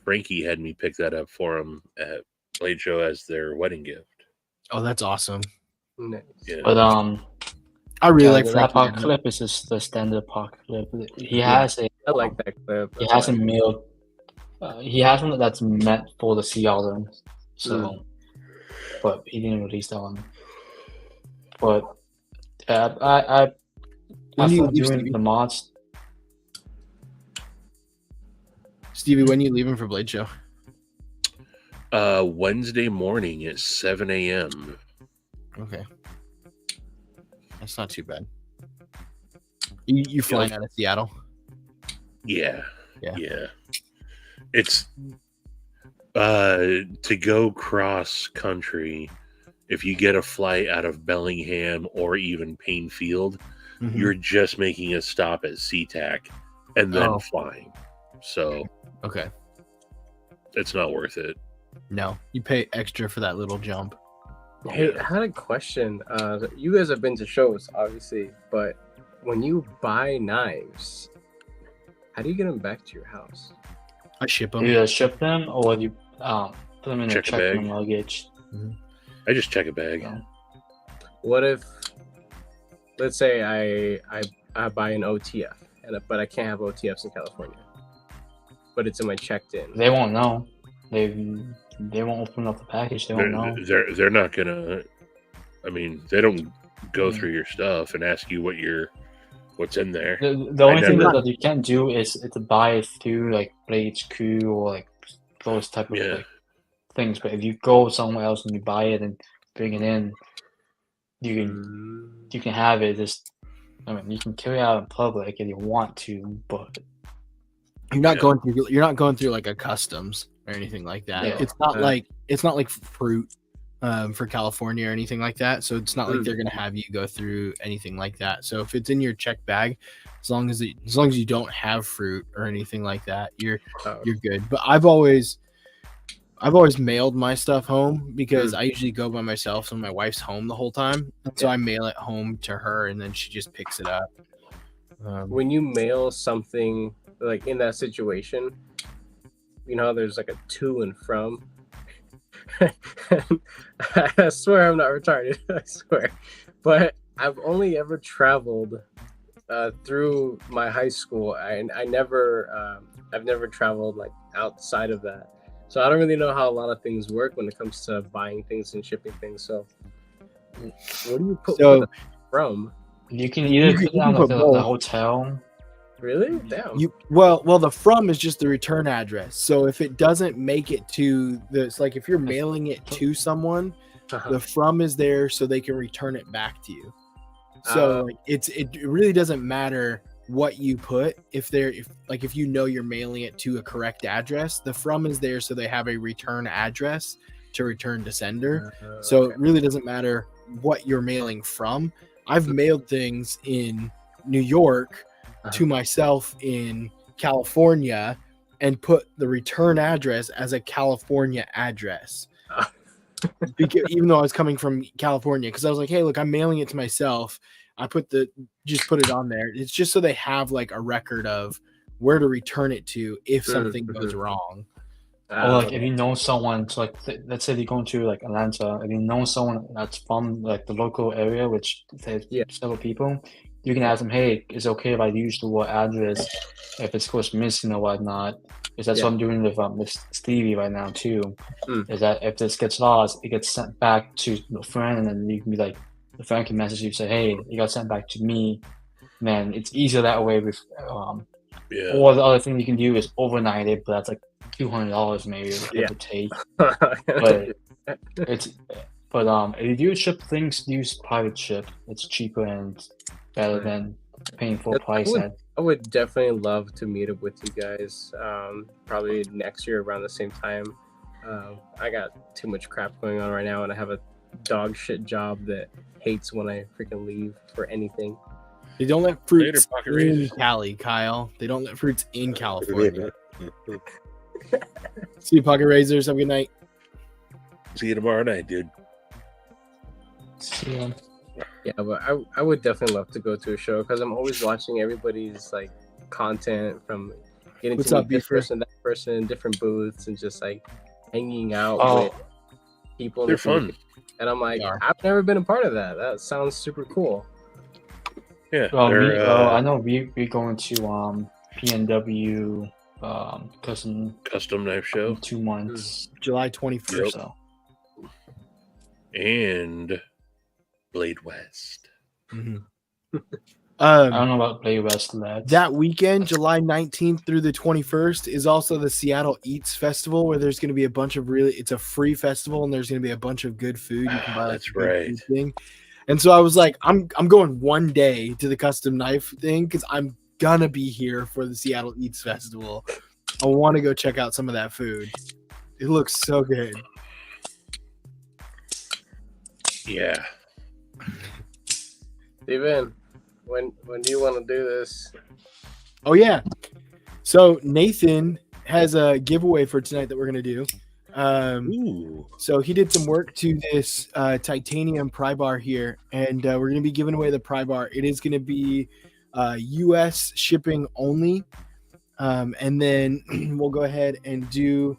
Frankie had me pick that up for him at Blade Show as their wedding gift. Oh, that's awesome. Nice. Yeah. But I really like that Frankie. park clip is just the standard park clip. He has a. I like that clip. He has a meal. He has one that's meant for the sea otter. So, but he didn't release that one. But I doing the mods. Stevie, when you leaving for Blade Show? Wednesday morning at 7 a.m. Okay. That's not too bad. You flying out of Seattle? Yeah. It's to go cross country. If you get a flight out of Bellingham or even Payne Field, you're just making a stop at SeaTac and then flying. So okay, it's not worth it. No, you pay extra for that little jump. Hey, I had a question. You guys have been to shows, obviously, but when you buy knives, how do you get them back to your house? I ship them. You either ship them or you put them in a check-in luggage. I just check a bag. Yeah. What if, let's say I buy an OTF, but I can't have OTFs in California, but it's in my checked-in. They won't know. They won't open up the package. They won't know. They're not gonna. I mean, they don't go through your stuff and ask you what's in there. The only thing that you can do is to buy it through like Blade HQ or like those type of like things. But if you go somewhere else and you buy it and bring it in, you can have it. You can carry it out in public if you want to, but you're not going through like a customs or anything like that. Yeah. It's not like fruit for California or anything like that. So it's not like they're gonna have you go through anything like that. So if it's in your check bag, as long as you don't have fruit or anything like that, you're good. But I've always mailed my stuff home because I usually go by myself, so my wife's home the whole time. So I mail it home to her, and then she just picks it up. When you mail something like in that situation, you know, there's like a to and from. I swear I'm not retarded. I swear, but I've only ever traveled through my high school. I've never traveled like outside of that. So I don't really know how a lot of things work when it comes to buying things and shipping things. So what do you put from? You can either put down the hotel. Really? Damn. Well, the from is just the return address. So if it doesn't make it to this, like if you're mailing it to someone, the from is there so they can return it back to you. So it really doesn't matter what you put if you know you're mailing it to a correct address. The from is there so they have a return address, to return to sender. So Okay. it really doesn't matter what you're mailing from. I've mailed things in New York to myself in California and put the return address as a California address. Because, even though I was coming from California, because I was like, hey, look, I'm mailing it to myself. I put it on there. It's just so they have like a record of where to return it to if something goes wrong. Or like if you know someone, so like let's say you're going to like Atlanta, if you know someone that's from like the local area, which say several people, you can ask them, hey, is it okay if I use the word address if it goes missing or whatnot? Because that's what I'm doing with Stevie right now too. Is that if this gets lost, it gets sent back to the friend, and then you can be like, the friend can message you, say, hey, it got sent back to me. Man, it's easier that way with or the other thing you can do is overnight it, but that's like $200 maybe give or take. But if you do ship things, use private ship. It's cheaper and better than paying full price. I would definitely love to meet up with you guys. Probably next year around the same time. I got too much crap going on right now, and I have a dog shit job that hates when I freaking leave for anything. They don't let fruits in Cali, Kyle. They don't let fruits in California. See you, Pocket Razors. Have a good night. See you tomorrow night, dude. See ya. Yeah, but I would definitely love to go to a show because I'm always watching everybody's like content from getting to meet this person, that person in different booths, and just like hanging out with people. They're fun. And I'm like, I've never been a part of that. That sounds super cool. Yeah. I know we're going to PNW custom knife show in 2 months, July 21st. Yep. So. And Blade West. I don't know about Blade West. That weekend, July 19th through the 21st, is also the Seattle Eats Festival, where there's going to be a bunch of it's a free festival, and there's going to be a bunch of good food. You can buy that's right. Thing. And so I was like, I'm going one day to the custom knife thing because I'm gonna be here for the Seattle Eats Festival. I want to go check out some of that food. It looks so good. Yeah. Steven, when do you want to do this? Oh yeah. So Nathan has a giveaway for tonight that we're gonna do. So he did some work to this titanium pry bar here, and we're going to be giving away the pry bar. It is going to be US shipping only, and then we'll go ahead and do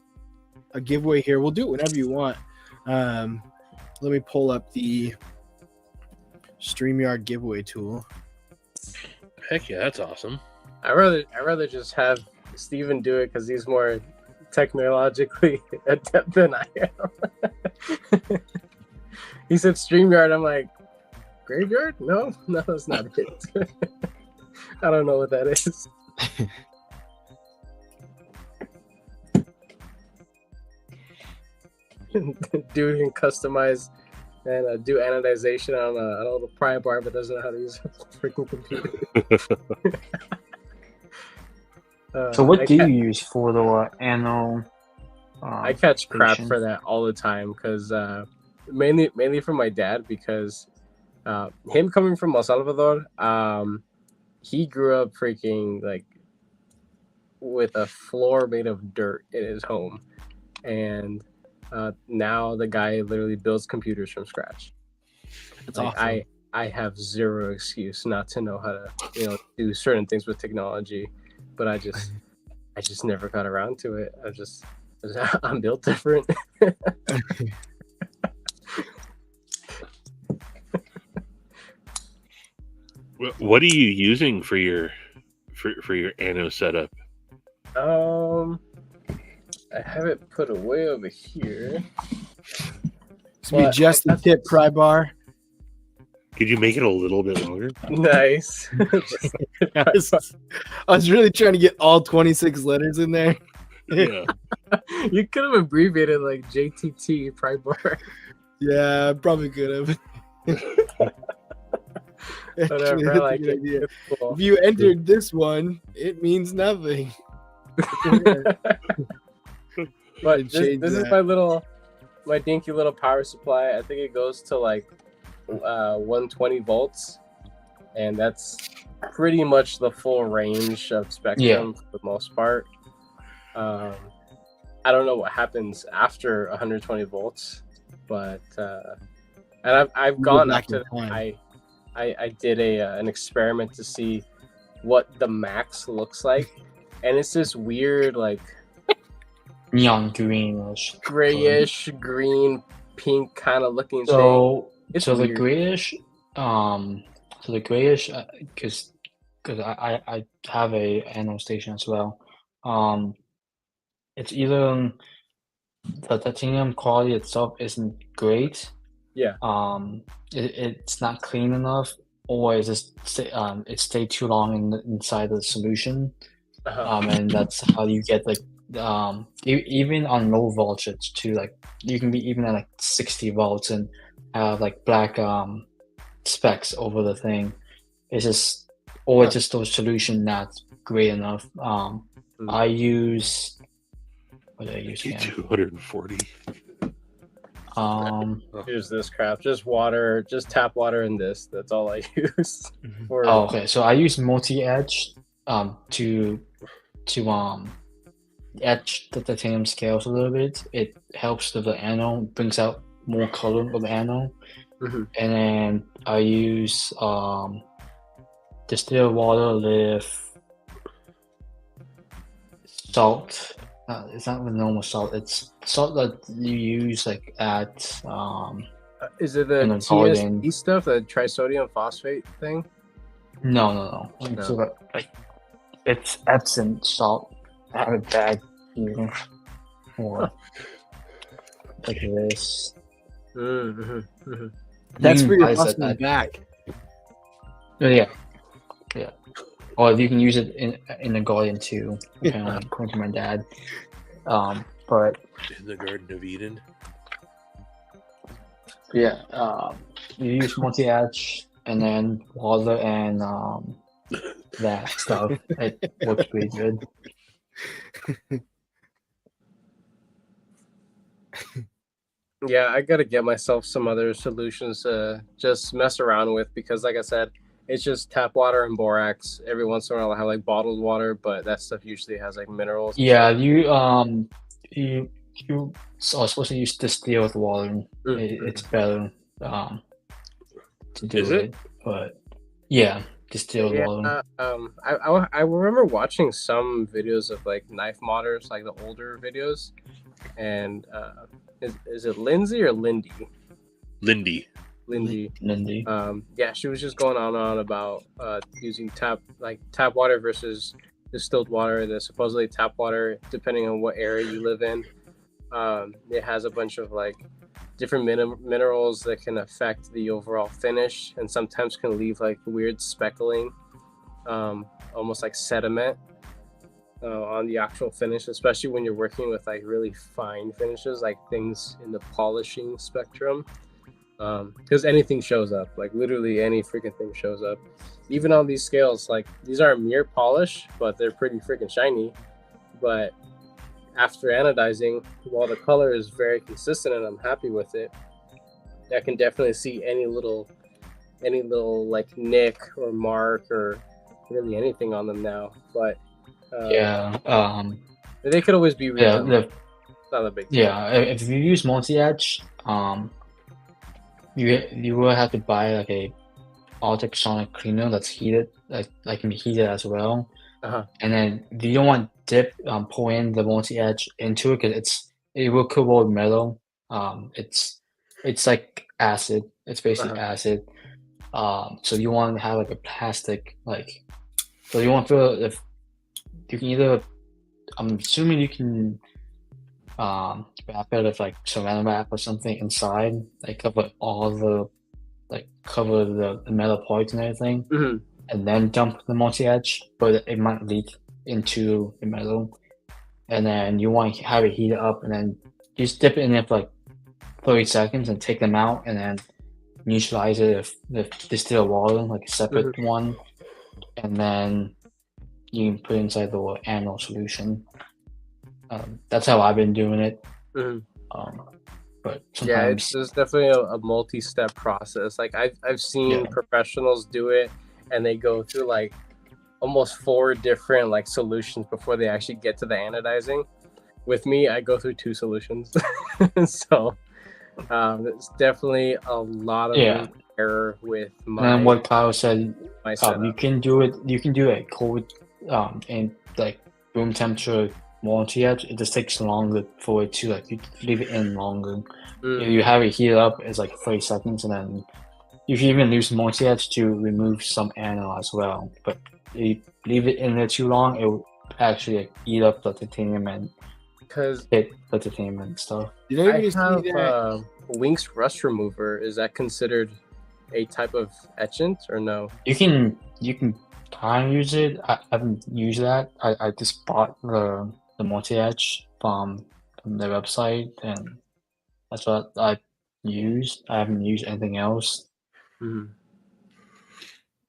a giveaway here. We'll do it whenever you want. Let me pull up the StreamYard giveaway tool. Heck yeah, that's awesome. I rather just have Steven do it because he's more technologically adept than I am. He said StreamYard. I'm like, graveyard? No, that's not it. I don't know what that is. Dude can customize and do anodization on an old pry bar, but doesn't know how to use a freaking computer. So what do you use for the anno? I catch crap for that all the time because mainly from my dad because him coming from El Salvador, he grew up freaking like with a floor made of dirt in his home, and now the guy literally builds computers from scratch. That's like, awesome. I have zero excuse not to know how to do certain things with technology. But I just never got around to it. I'm built different. What are you using for your anno setup? I have it put away over here. It's be just the tip pry bar. Could you make it a little bit longer? Nice. I was really trying to get all 26 letters in there. Yeah. You could have abbreviated like JTT pry bar. Yeah, I probably could have. Whatever, like it. Cool. If you entered this one, it means nothing. But this is my little my dinky little power supply, I think it goes to like 120 volts, and that's pretty much the full range of spectrum for the most part. I don't know what happens after 120 volts, but and I've gone up to I did an experiment to see what the max looks like, and it's this weird like neon greenish, grayish, green, pink kind of looking thing. So the grayish, because I have a anode station as well. It's either the titanium quality itself isn't great. Yeah. It's not clean enough, or it stayed too long inside the solution. And that's how you get like even on low voltage too. Like you can be even at like 60 volts and have like black specks over the thing. It's just just those solution not great enough. I use what do I use again? 240. Use this crap, just water, just tap water in this. That's all I use. Okay. So I use multi-edge to etch the titanium scales a little bit. It helps with the anode, brings out more color of the anode. And then I use distilled water with salt. It's not with normal salt. It's salt that you use like at is it the TSP stuff, the trisodium phosphate thing? No. So it's Epsom salt. I have a bag here for like this. That's for your husband's back. Yeah. Or you can use it in the garden too, according to my dad. But in the Garden of Eden. Yeah. You use multi-edge and then water and that stuff. It works pretty good. Yeah, I gotta get myself some other solutions to just mess around with, because like I said, it's just tap water and borax. Every once in a while I have like bottled water, but that stuff usually has like minerals. Yeah, you are supposed to use distilled water. It's better to do it. But yeah, distilled water. I remember watching some videos of like knife modders, like the older videos, and is it Lindsay or Lindy? Lindy. Yeah, she was just going on about using tap water versus distilled water. The supposedly tap water, depending on what area you live in, it has a bunch of like different minerals that can affect the overall finish, and sometimes can leave like weird speckling, almost like sediment on the actual finish, especially when you're working with like really fine finishes, like things in the polishing spectrum. Because anything shows up, like literally any freaking thing shows up, even on these scales. Like these are mirror polish, but they're pretty freaking shiny. But after anodizing, while the color is very consistent and I'm happy with it, I can definitely see any little like nick or mark or really anything on them now. But they could always be redone. It's not a big deal. Yeah, if you use multi-edge, you will have to buy like a ultrasonic cleaner that's heated, like can be heated as well. And then you don't want dip pull in the multi-edge into it, because it will corrode metal. It's like acid. It's basically acid. So you want to have like a plastic, like, so you want to feel if you can either, I'm assuming you can wrap it with like saran wrap or something inside, like cover the metal parts and everything, and then dump the multi-edge, but it might leak into the metal. And then you want to have it heat up, and then just dip it in there for like 30 seconds and take them out, and then neutralize it with distilled water, like a separate one, and then you can put it inside the anode solution. That's how I've been doing it. but Yeah, sometimes there's definitely a multi-step process. Like I've seen Yeah. professionals do it, and they go through like almost 4 different like solutions before they actually get to the anodizing. With me, I go through 2 solutions, so it's definitely a lot of Yeah. room for error with and then my what Kyle said, my setup. you can do it cold and like room temperature multi-edge. It just takes longer for it to like you leave it in longer. If you have it heat up, it's like 30 seconds, and then you can even use multi-edge to remove some anode as well. But if you leave it in there too long, it will actually like, eat up the titanium and Because hit the titanium and stuff. Did I anybody see have that? Winx rust remover. Is that considered a type of etchant or no? You can kind of use it. I haven't used that. I just bought the multi-edge from their website, and that's what I used. I haven't used anything else. Mhm.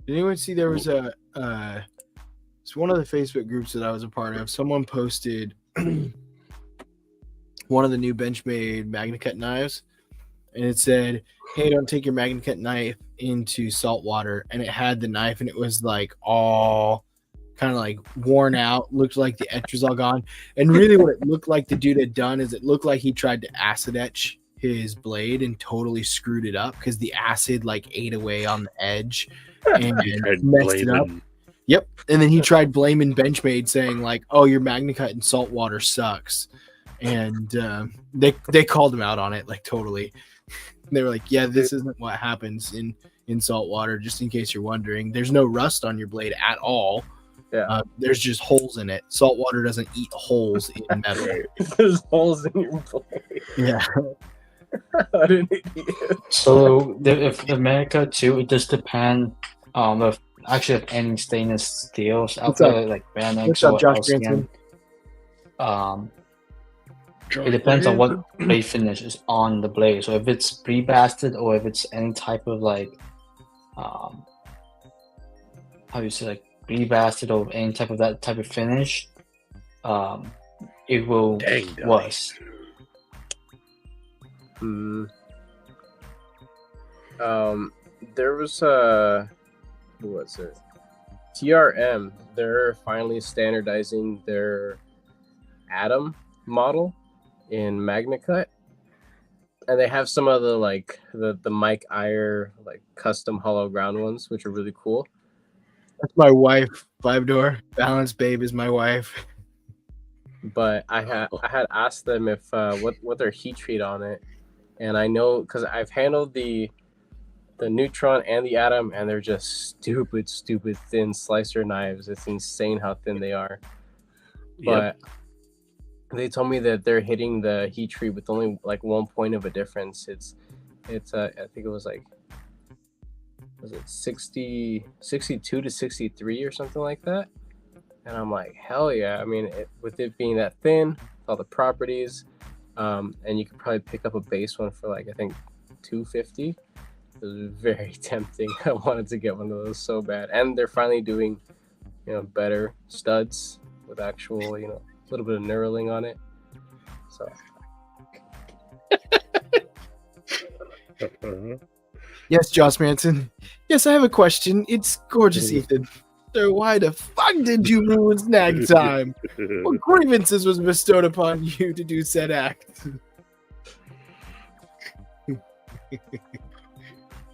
Did anyone see there was a it's one of the Facebook groups that I was a part of. Someone posted one of the new Benchmade MagnaCut knives, and it said, "Hey, don't take your MagnaCut knife into salt water." And it had the knife, and it was like all kind of like worn out, looked like the etch was all gone. And really, what it looked like the dude had done is it looked like he tried to acid etch his blade and totally screwed it up because the acid like ate away on the edge and messed it up. Yep. And then he tried blaming Benchmade, saying like, "Oh, your MagnaCut in salt water sucks." And they called him out on it, like totally. They were like, "Yeah, this isn't what happens in salt water. Just in case you're wondering, there's no rust on your blade at all. Yeah, there's just holes in it. Salt water doesn't eat holes in metal." there's holes in your blade. Yeah. What an idiot. So if the MagnaCut too, it just depends if actually if any stainless steels out What's up? there like Vanex What's up, or Josh LCN. Branson? It depends on what blade finish is on the blade. So if it's pre-basted or if it's any type of like how do you say, like pre-basted or any type of that type of finish, it will rust. There was who was it? TRM. They're finally standardizing their atom model in MagnaCut, and they have some of the like the Mike Iyer like custom hollow ground ones, which are really cool. That's my wife. 5-door Balance Babe is my wife. But I had asked them if what their heat treat on it, and I know because I've handled the Neutron and the Atom, and they're just stupid thin slicer knives. It's insane how thin they are. But they told me that they're hitting the heat treat with only like 1 point of a difference. It's I think it was like, was it 62 to 63 or something like that. And I'm like, hell yeah. I mean, with it being that thin, all the properties, and you could probably pick up a base one for like, I think $250. It was very tempting. I wanted to get one of those so bad. And they're finally doing, better studs with actual, a little bit of knurling on it. So. Yes, Josh Manson. Yes, I have a question. It's gorgeous, Ethan. So why the fuck did you ruin snag time? What grievances was bestowed upon you to do said act?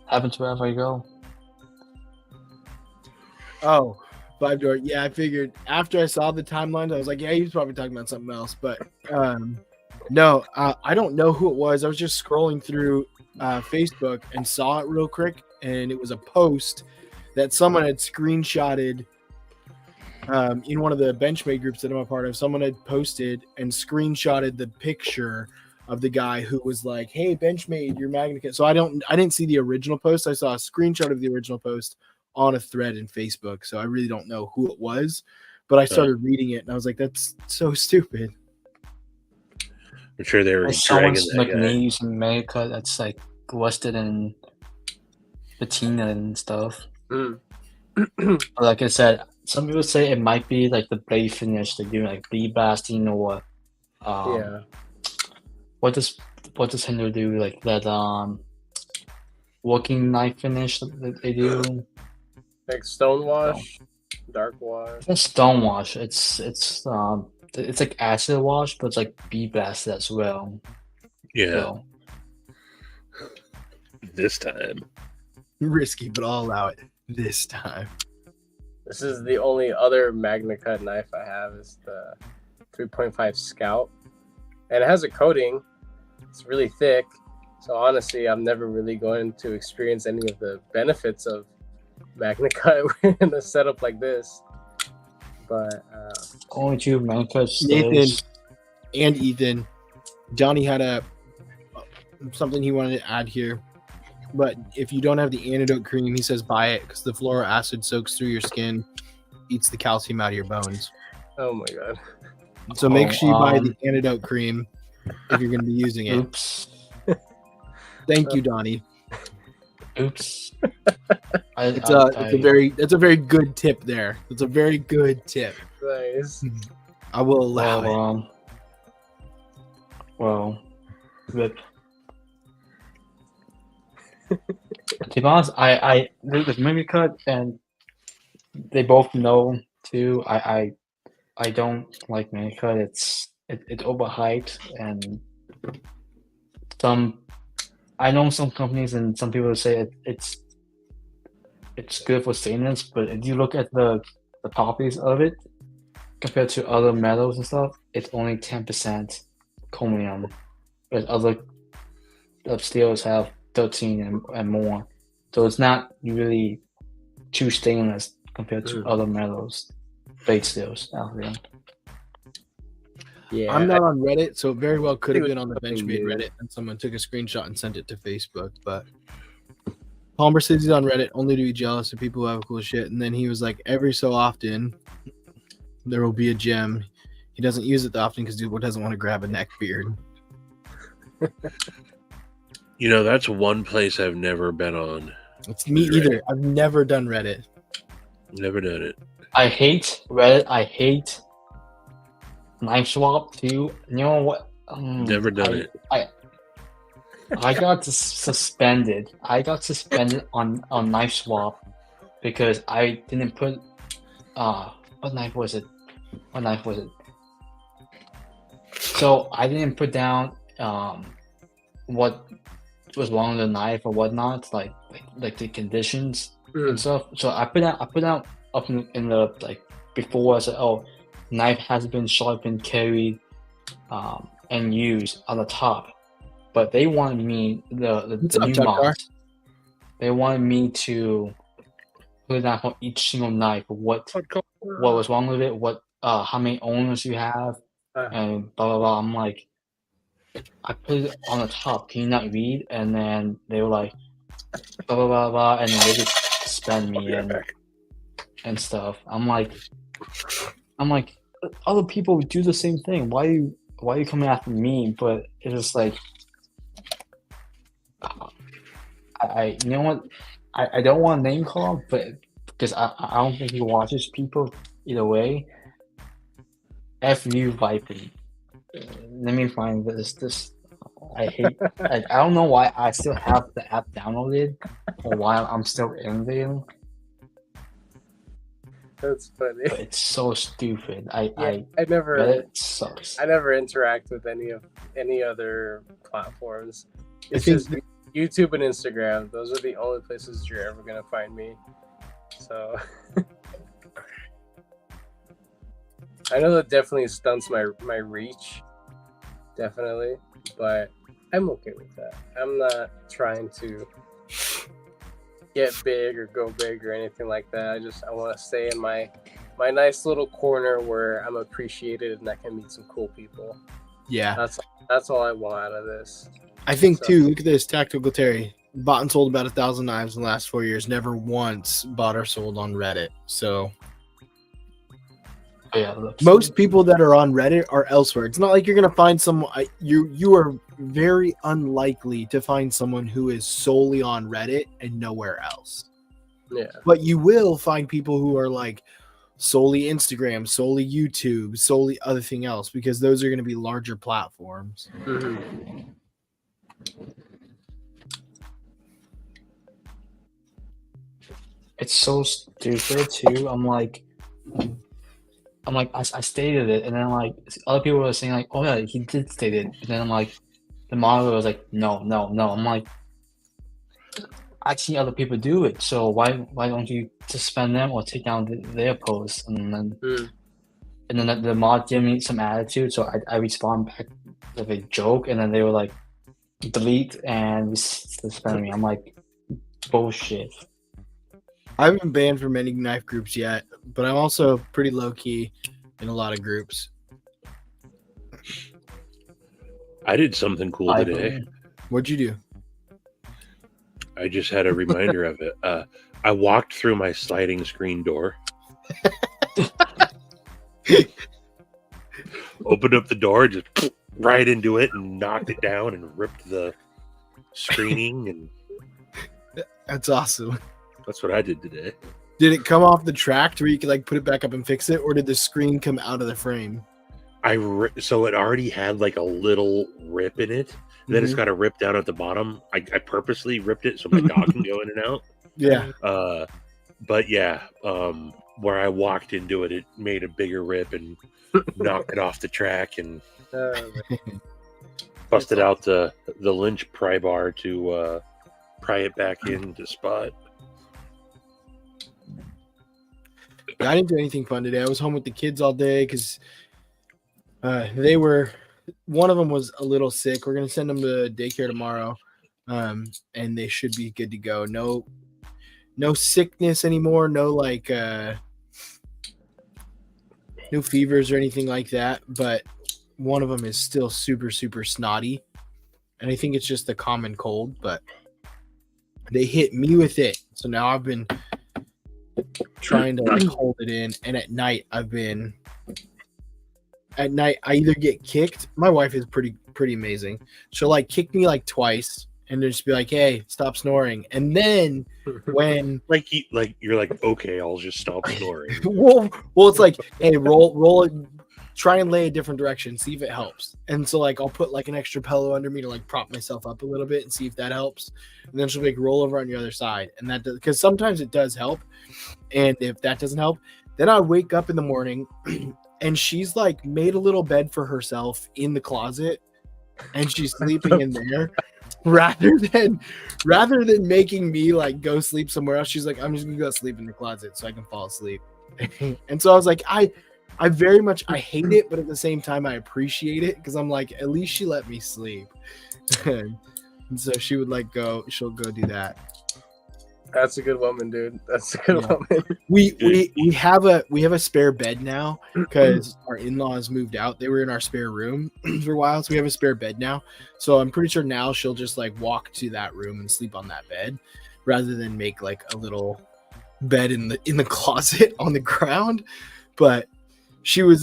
Happens wherever you go. Oh, 5-door. Yeah, I figured after I saw the timelines, I was like, yeah, he was probably talking about something else. But no, I don't know who it was. I was just scrolling through Facebook and saw it real quick, and it was a post that someone had screenshotted in one of the Benchmade groups that I'm a part of. Someone had posted and screenshotted the picture of the guy who was like, "Hey, Benchmade, your MagnaCut." So I didn't see the original post. I saw a screenshot of the original post on a thread in Facebook. So I really don't know who it was, but I started reading it and I was like, "That's so stupid." I'm sure they were someone's dragging that like guy. using MagnaCut that's like rusted in patina and stuff. Like I said, some people say it might be like the blade finish, they're doing like bleed blasting or what does Hinder do? Like that working knife finish that they do. Like stonewash, dark wash. It's not stonewash. It's like acid wash, but it's like bead acid as well. Yeah. So This time. Risky, but I'll allow it this time. This is the only other Magna Cut knife I have is the 3.5 Scout. And it has a coating. It's really thick. So honestly, I'm never really going to experience any of the benefits of Magna Cut in a setup like this. But only two Magna Cut Nathan stairs. and Ethan, Johnny had something he wanted to add here. But if you don't have the antidote cream, he says buy it because the fluoric acid soaks through your skin, eats the calcium out of your bones. oh my god. So make sure you buy the antidote cream if you're going to be using it. Oops. Thank you, Donnie. Oops. It's a very good tip there. It's a very good tip. Nice. I will allow it. Rip. To be honest, I there's Magna Cut and they both know too. I don't like Magna Cut. It's overhyped and I know some companies and some people say it's good for stainless, but if you look at the properties of it compared to other metals and stuff, it's only 10% chromium, whereas other steels have 13 and more. So it's not really too stainless compared to other metals, plate steels out there. Yeah. I'm not on Reddit, so it very well could have been on the Benchmade Reddit, and someone took a screenshot and sent it to Facebook. But Palmer says he's on Reddit only to be jealous of people who have cool shit. And then he was like, every so often, there will be a gem. He doesn't use it that often because dude doesn't want to grab a neck beard. You know, that's one place I've never been on. It's me either. I've never done Reddit. Never done it. I hate Reddit. I hate Knife Swap too. You know what? Never done it. I got suspended. I got suspended on Knife Swap because I didn't put what knife was it? So I didn't put down what was wrong with the knife or whatnot, like the conditions and stuff. So I put out up in the like before I said, oh, knife has been sharpened, carried, and used on the top. But they wanted me the new mods. They wanted me to put down for each single knife what was wrong with it, what how many owners you have, and blah blah blah. I'm like, I put it on the top. Can you not read? And then they were like, blah blah blah blah, and then they just suspend me and stuff. I'm like, other people do the same thing. Why are you coming after me? But it's just like, you know what? I don't want to name call, but because I don't think he watches people either way. F you, Viper. Let me find this. I hate. I don't know why I still have the app downloaded, or why I'm still in there. That's funny. But it's so stupid. I never. Reddit sucks. I never interact with any other platforms. It's just YouTube and Instagram. Those are the only places you're ever gonna find me. So I know that definitely stunts my reach. Definitely, but I'm okay with that. I'm not trying to get big or go big or anything like that. I want to stay in my nice little corner where I'm appreciated and I can meet some cool people. Yeah, that's all I want out of this. I think too. Look at this, Tactical Terry bought and sold about 1,000 knives in the last 4 years. Never once bought or sold on Reddit. So yeah, most people that are on Reddit are elsewhere. It's not like you're gonna find someone. You are very unlikely to find someone who is solely on Reddit and nowhere else. Yeah, but you will find people who are like solely Instagram, solely YouTube, solely other thing else, because those are going to be larger platforms. Mm-hmm. It's so stupid too. I stated it, and then like other people were saying like, oh yeah, he did state it, and then I'm like, the moderator was like, no, no, no. I'm like, I've seen other people do it, so why don't you suspend them or take down their posts? And then the mod gave me some attitude, so I respond back with a joke, and then they were like, delete and suspend me. I'm like, bullshit. I haven't been banned from any knife groups yet, but I'm also pretty low key in a lot of groups. I did something cool today. What'd you do? I just had a reminder of it. I walked through my sliding screen door, opened up the door, just right into it, and knocked it down and ripped the screening. And That's awesome. that's what I did today. Did it come off the track to where you could like put it back up and fix it, or did the screen come out of the frame? So it already had like a little rip in it. And then it's got a rip down at the bottom. I purposely ripped it so my dog can go in and out. Yeah. But yeah, where I walked into it, it made a bigger rip and knocked it off the track and busted out the Lynch pry bar to pry it back into spot. I didn't do anything fun today. I was home with the kids all day because one of them was a little sick. We're gonna send them to daycare tomorrow, and they should be good to go. No sickness anymore. No no fevers or anything like that. But one of them is still super, super snotty, and I think it's just a common cold. But they hit me with it, so now I've been trying to like hold it in. And at night I either get kicked. My wife is pretty amazing. She'll like kick me like twice and just be like, "Hey, stop snoring." And then when you're like, okay, I'll just stop snoring. well, it's like, "Hey, roll it, try and lay a different direction, see if it helps." And so like I'll put like an extra pillow under me to like prop myself up a little bit and see if that helps. And then she'll make roll over on the other side, and that does, because sometimes it does help. And if that doesn't help, then I wake up in the morning. And she's like made a little bed for herself in the closet, and she's sleeping in there rather than making me like go sleep somewhere else. She's like, I'm just gonna go sleep in the closet so I can fall asleep. And so I was like, I very much, I hate it, but at the same time I appreciate it because I'm like, at least she let me sleep. And so she would she'll go do that. That's a good woman, dude. That's a good woman. We have a spare bed now because our in-laws moved out. They were in our spare room for a while, so we have a spare bed now. So I'm pretty sure now she'll just like walk to that room and sleep on that bed rather than make like a little bed in the closet on the ground. But she was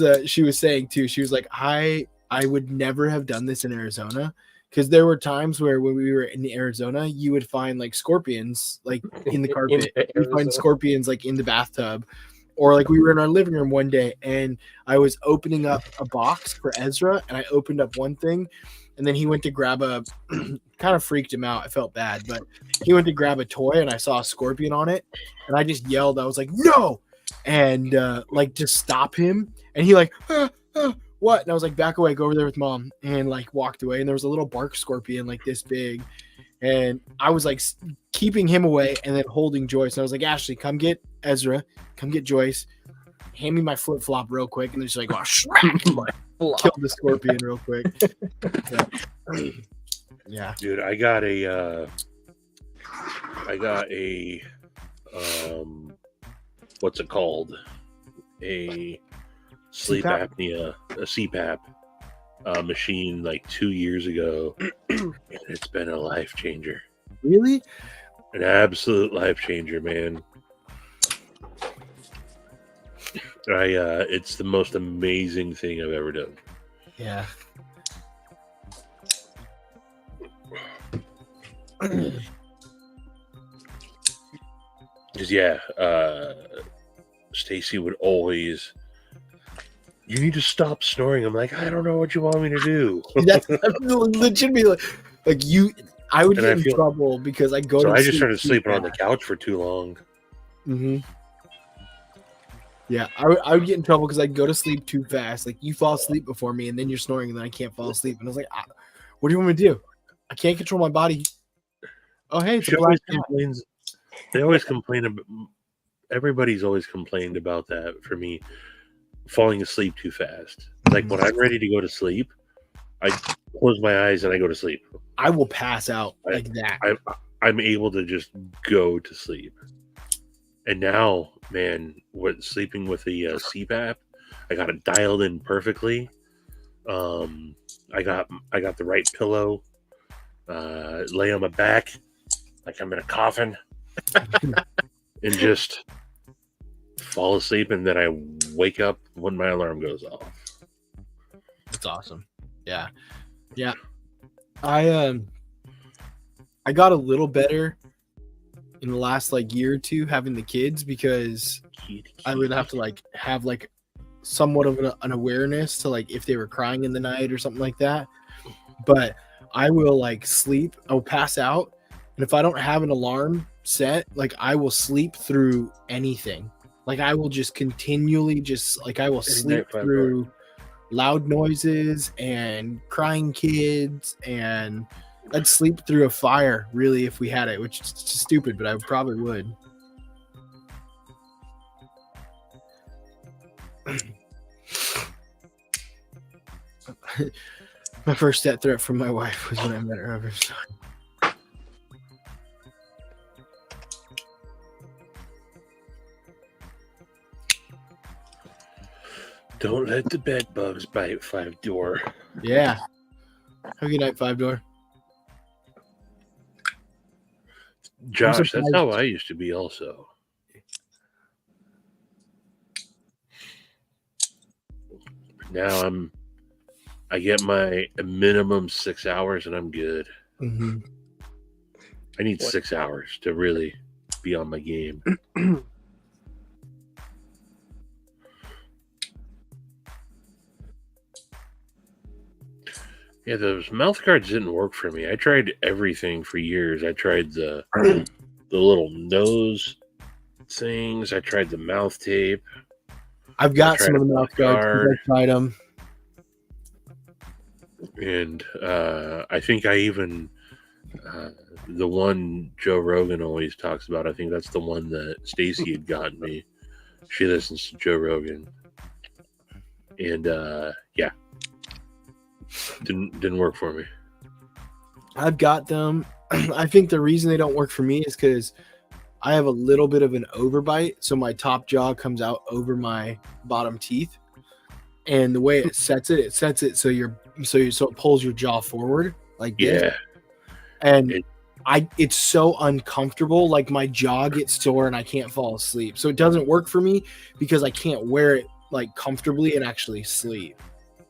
saying too, she was like, I would never have done this in Arizona. Because there were times where when we were in Arizona, you would find like scorpions like in the carpet. You'd find scorpions like in the bathtub. Or like we were in our living room one day and I was opening up a box for Ezra and I opened up one thing and then he went to grab kind of freaked him out. I felt bad, but he went to grab a toy and I saw a scorpion on it and I just yelled. I was like, no! And like to stop him. And he like, what? And I was like, back away, go over there with mom, and like walked away. And there was a little bark scorpion like this big, and I was like keeping him away and then holding Joyce. And I was like, Ashley, come get Ezra, come get Joyce, hand me my flip flop real quick. And then she's like, oh, killed the scorpion real quick. Yeah, dude, I got a what's it called? A sleep apnea, a CPAP machine like 2 years ago, and it's been a life changer. Really? An absolute life changer, man. It's the most amazing thing I've ever done. Yeah. Because Stacy would always, you need to stop snoring. I'm like, I don't know what you want me to do. That's legitimately like you. I would And get I in feel- trouble because I go So to I just sleep started too sleeping on the fast. couch for too long. Mm-hmm. Yeah, I would get in trouble because I'd go to sleep too fast. Like you fall asleep before me, and then you're snoring, and then I can't fall asleep. And I was like, "What do you want me to do? I can't control my body." Oh, hey, it's a She black always cat. complains. They always complain about. Everybody's always complained about that for me, falling asleep too fast. Like when I'm ready to go to sleep, I close my eyes and I go to sleep. I will pass out like that. I'm able to just go to sleep. And now, man, with sleeping with the CPAP, I got it dialed in perfectly. I got the right pillow. Lay on my back like I'm in a coffin, and just fall asleep. And then I wake up when my alarm goes off. That's awesome. Yeah. I got a little better in the last like year or two having the kids because I would have to like have like somewhat of an awareness to like if they were crying in the night or something like that. But I will like sleep, I will pass out, and if I don't have an alarm set, like I will sleep through anything. Like I will just continually I will sleep through loud noises and crying kids, and I'd sleep through a fire really if we had it, which is stupid, but I probably would. My first death threat from my wife was when I met her over son. Don't let the bed bugs bite 5 Door. Yeah. Have a good night, 5 Door. Josh, that's how I used to be also. Now I get my minimum 6 hours and I'm good. Mm-hmm. I need 6 hours to really be on my game. Yeah, those mouth guards didn't work for me. I tried everything for years. I tried the little nose things. I tried the mouth tape. I've got some of the mouth guards. I tried them. And I think I even the one Joe Rogan always talks about. I think that's the one that Stacy had gotten me. She listens to Joe Rogan, and yeah, didn't work for me. I've got them. I think the reason they don't work for me is because I have a little bit of an overbite, so my top jaw comes out over my bottom teeth, and the way it sets it so it pulls your jaw forward like this. Yeah, and it's so uncomfortable. Like my jaw gets sore and I can't fall asleep, so it doesn't work for me because I can't wear it like comfortably and actually sleep.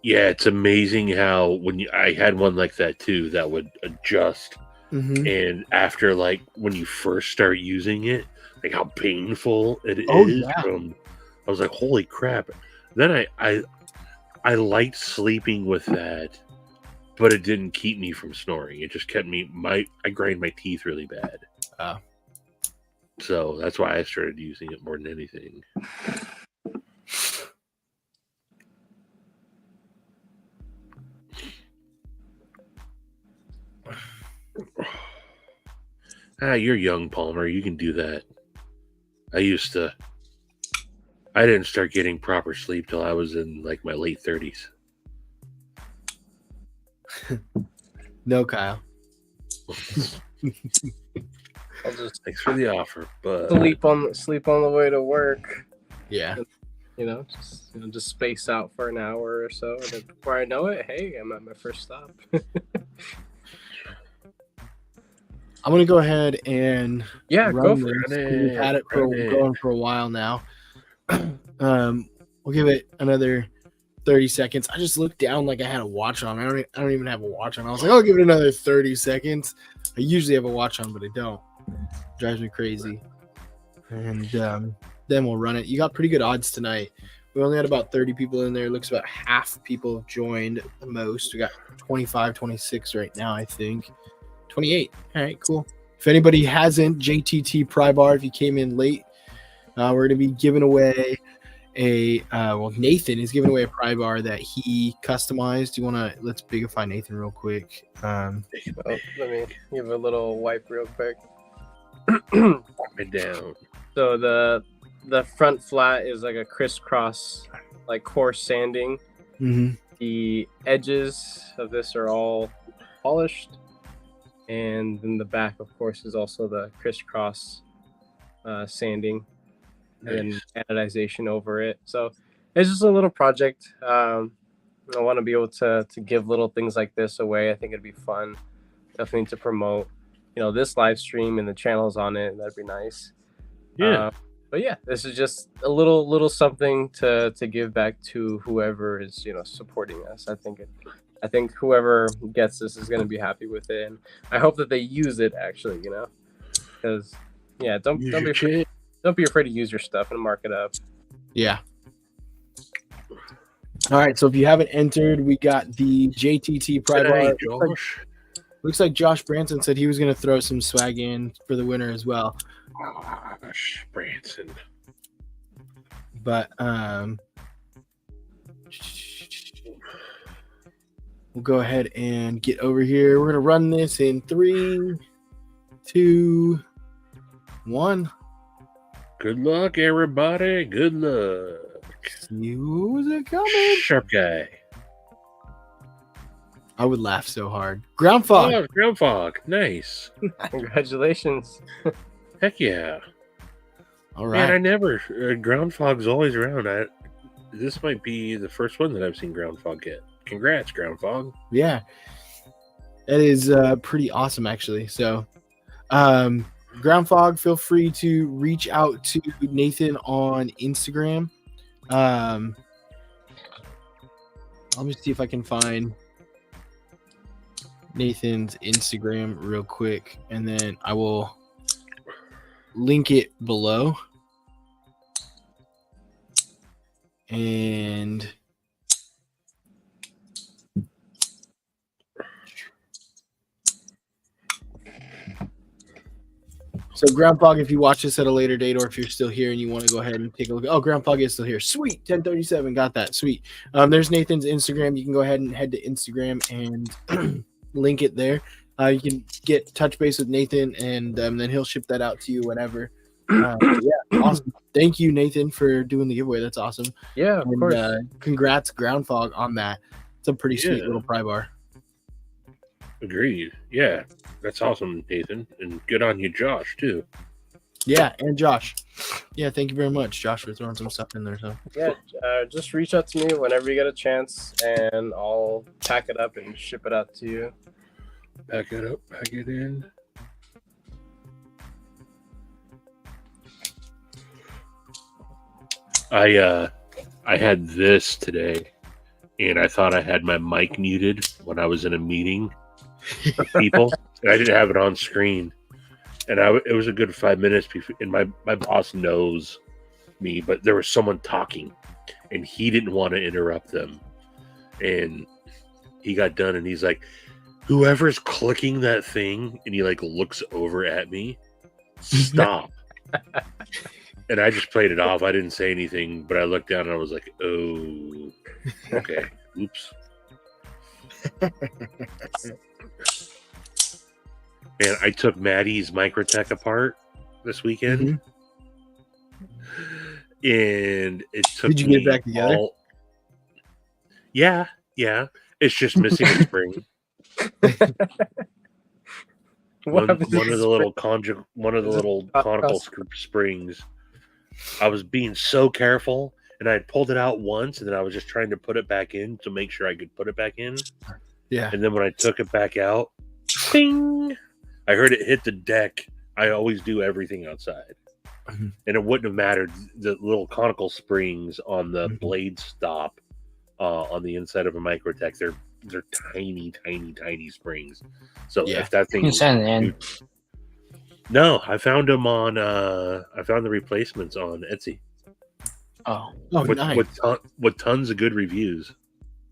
Yeah, it's amazing how I had one like that too that would adjust. Mm-hmm. And after like when you first start using it, like how painful it is. Yeah. I was like, holy crap. Then I liked sleeping with that, but it didn't keep me from snoring. It just kept me I grind my teeth really bad. So that's why I started using it more than anything. You're young, Palmer. You can do that. I didn't start getting proper sleep till I was in like my late 30s. No, Kyle. I'll just Thanks for the offer, but sleep on the way to work. Yeah. Just space out for an hour or so, and then before I know it, hey, I'm at my first stop. I'm gonna go ahead and go for it. We've had it going for a while now. We'll give it another 30 seconds. I just looked down like I had a watch on. I don't even have a watch on. I was like, I'll give it another 30 seconds. I usually have a watch on, but I don't. It drives me crazy. And then we'll run it. You got pretty good odds tonight. We only had about 30 people in there. Looks about half people have joined the most. We got 25, 26 right now, I think. 28. All right, cool. If anybody hasn't, JTT Pry Bar, if you came in late, we're going to be giving away Nathan is giving away a pry bar that he customized. Let's bigify Nathan real quick. Let me give a little wipe real quick. It down. So the front flat is like a crisscross, like coarse sanding. Mm-hmm. The edges of this are all polished, and then the back, of course, is also the crisscross sanding. And anodization over it. So it's just a little project. I want to be able to give little things like this away. I think it'd be fun, definitely to promote, this live stream and the channels on it. That'd be nice. Yeah. But yeah, this is just a little something to give back to whoever is supporting us. I think whoever gets this is going to be happy with it, and I hope that they use it actually. Because don't be afraid. Don't be afraid to use your stuff and mark it up. Yeah. All right. So if you haven't entered, we got the JTT Pry Bar. Looks like Josh Branson said he was going to throw some swag in for the winner as well. Gosh, Branson. But we'll go ahead and get over here. We're going to run this in 3, 2, 1. Good luck, everybody. Good luck. Who's it coming? Sharp guy. I would laugh so hard. Ground fog. Oh, ground fog. Nice. Congratulations. Heck yeah. All right. Man, I never. Ground fog's always around. This might be the first one that I've seen ground fog get. Congrats, ground fog. Yeah. That is pretty awesome, actually. So, Ground Fog, feel free to reach out to Nathan on Instagram. Let me see if I can find Nathan's Instagram real quick, and then I will link it below. And so Ground Fog, if you watch this at a later date, or if you're still here and you want to go ahead and take a look. Oh, Ground Fog is still here. Sweet. 1037. Got that. Sweet. There's Nathan's Instagram. You can go ahead and head to Instagram and link it there. You can get touch base with Nathan, and then he'll ship that out to you whenever. Yeah, awesome. Thank you, Nathan, for doing the giveaway. That's awesome. Yeah, of course. Congrats, Ground Fog, on that. It's a pretty sweet little pry bar. Agreed. Yeah, that's awesome, Nathan, and good on you, Josh, too. Yeah, and Josh. Yeah, thank you very much, Josh, for throwing some stuff in there. So yeah, just reach out to me whenever you get a chance, and I'll pack it up and ship it out to you. Pack it up, pack it in. I had this today, and I thought I had my mic muted when I was in a meeting with people, and I didn't have it on screen. And it was a good 5 minutes before, and my boss knows me, but there was someone talking, and he didn't want to interrupt them. And he got done, and he's like, "Whoever's clicking that thing," and he like looks over at me, "Stop." And I just played it off. I didn't say anything, but I looked down and I was like, "Oh, okay, oops." And I took Maddie's Microtech apart this weekend, and it took. Did you get it back together? Yeah. It's just missing a spring. one of the little conical springs. I was being so careful, and I had pulled it out once, and then I was just trying to put it back in to make sure I could put it back in. Yeah. And then when I took it back out, ding! I heard it hit the deck. I always do everything outside. And it wouldn't have mattered. The little conical springs on the blade stop on the inside of a Microtech, they're tiny springs. So if that thing... No, I found them on. I found the replacements on Etsy Oh, with nice. with tons of good reviews.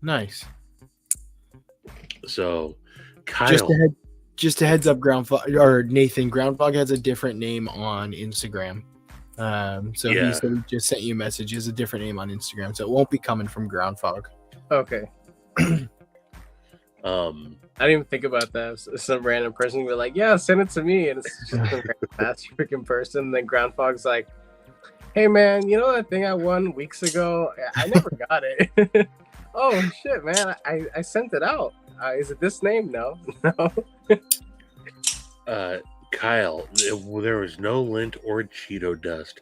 Nice. So, Kyle, Just a heads up, Groundfog or Nathan. Groundfog has a different name on Instagram. So he Yeah. said he just sent you a message. He has a different name on Instagram, so it won't be coming from Groundfog. Okay. I didn't even think about that. Some random person would be like, "Yeah, send it to me," and it's just some random ass freaking person. And then Groundfog's like, "Hey man, you know that thing I won weeks ago? I never got it." Oh shit, man! I sent it out. Is it this name? No, no. Kyle, there was no lint or Cheeto dust,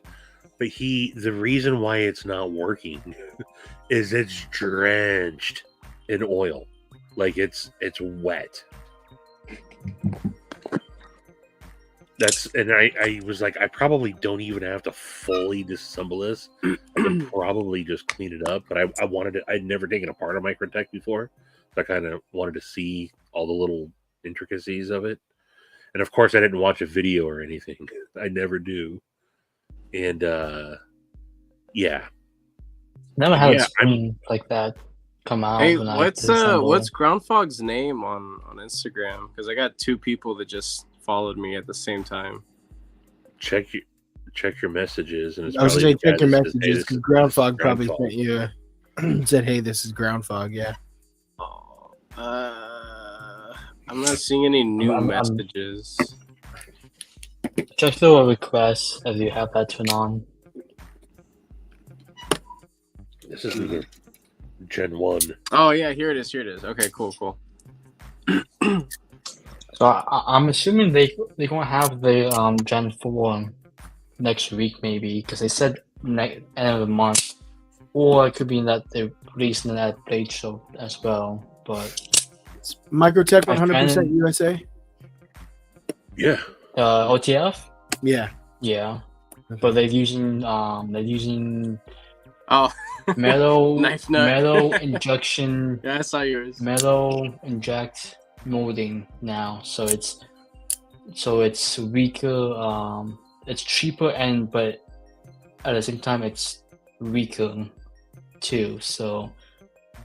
but the reason why it's not working is it's drenched in oil, like it's wet. I was like, I probably don't even have to fully disassemble this. I can probably just clean it up, but I wanted it. I'd never taken apart a Microtech before, so I kind of wanted to see all the little intricacies of it. And of course, I didn't watch a video or anything. I never do. And yeah, never had Yeah, a screen like that come out. Hey, when I what's disassemble what's it. Groundfog's name on Instagram? Because I got 2 people that just followed me at the same time. check your messages, and it's I was probably going to say check your the guy that says, "Hey, messages this because is Groundfog probably Groundfog." sent you said, "Hey, this is Groundfog." Yeah. I'm not seeing any new I'm- messages. Just do a request if you have that turned on. This is the Gen 1. Oh yeah, here it is. Here it is. Okay, cool. So I'm assuming they're gonna have the Gen 4 next week maybe because they said end of the month, or it could be that they're releasing it at Blade Show as well. But It's Microtech My 100% friend- USA. Yeah. OTF, Yeah. yeah, but they're using Oh, metal Knife nut. metal injection. yeah, I saw yours. Metal inject molding now, so it's weaker. It's cheaper but at the same time it's weaker too. So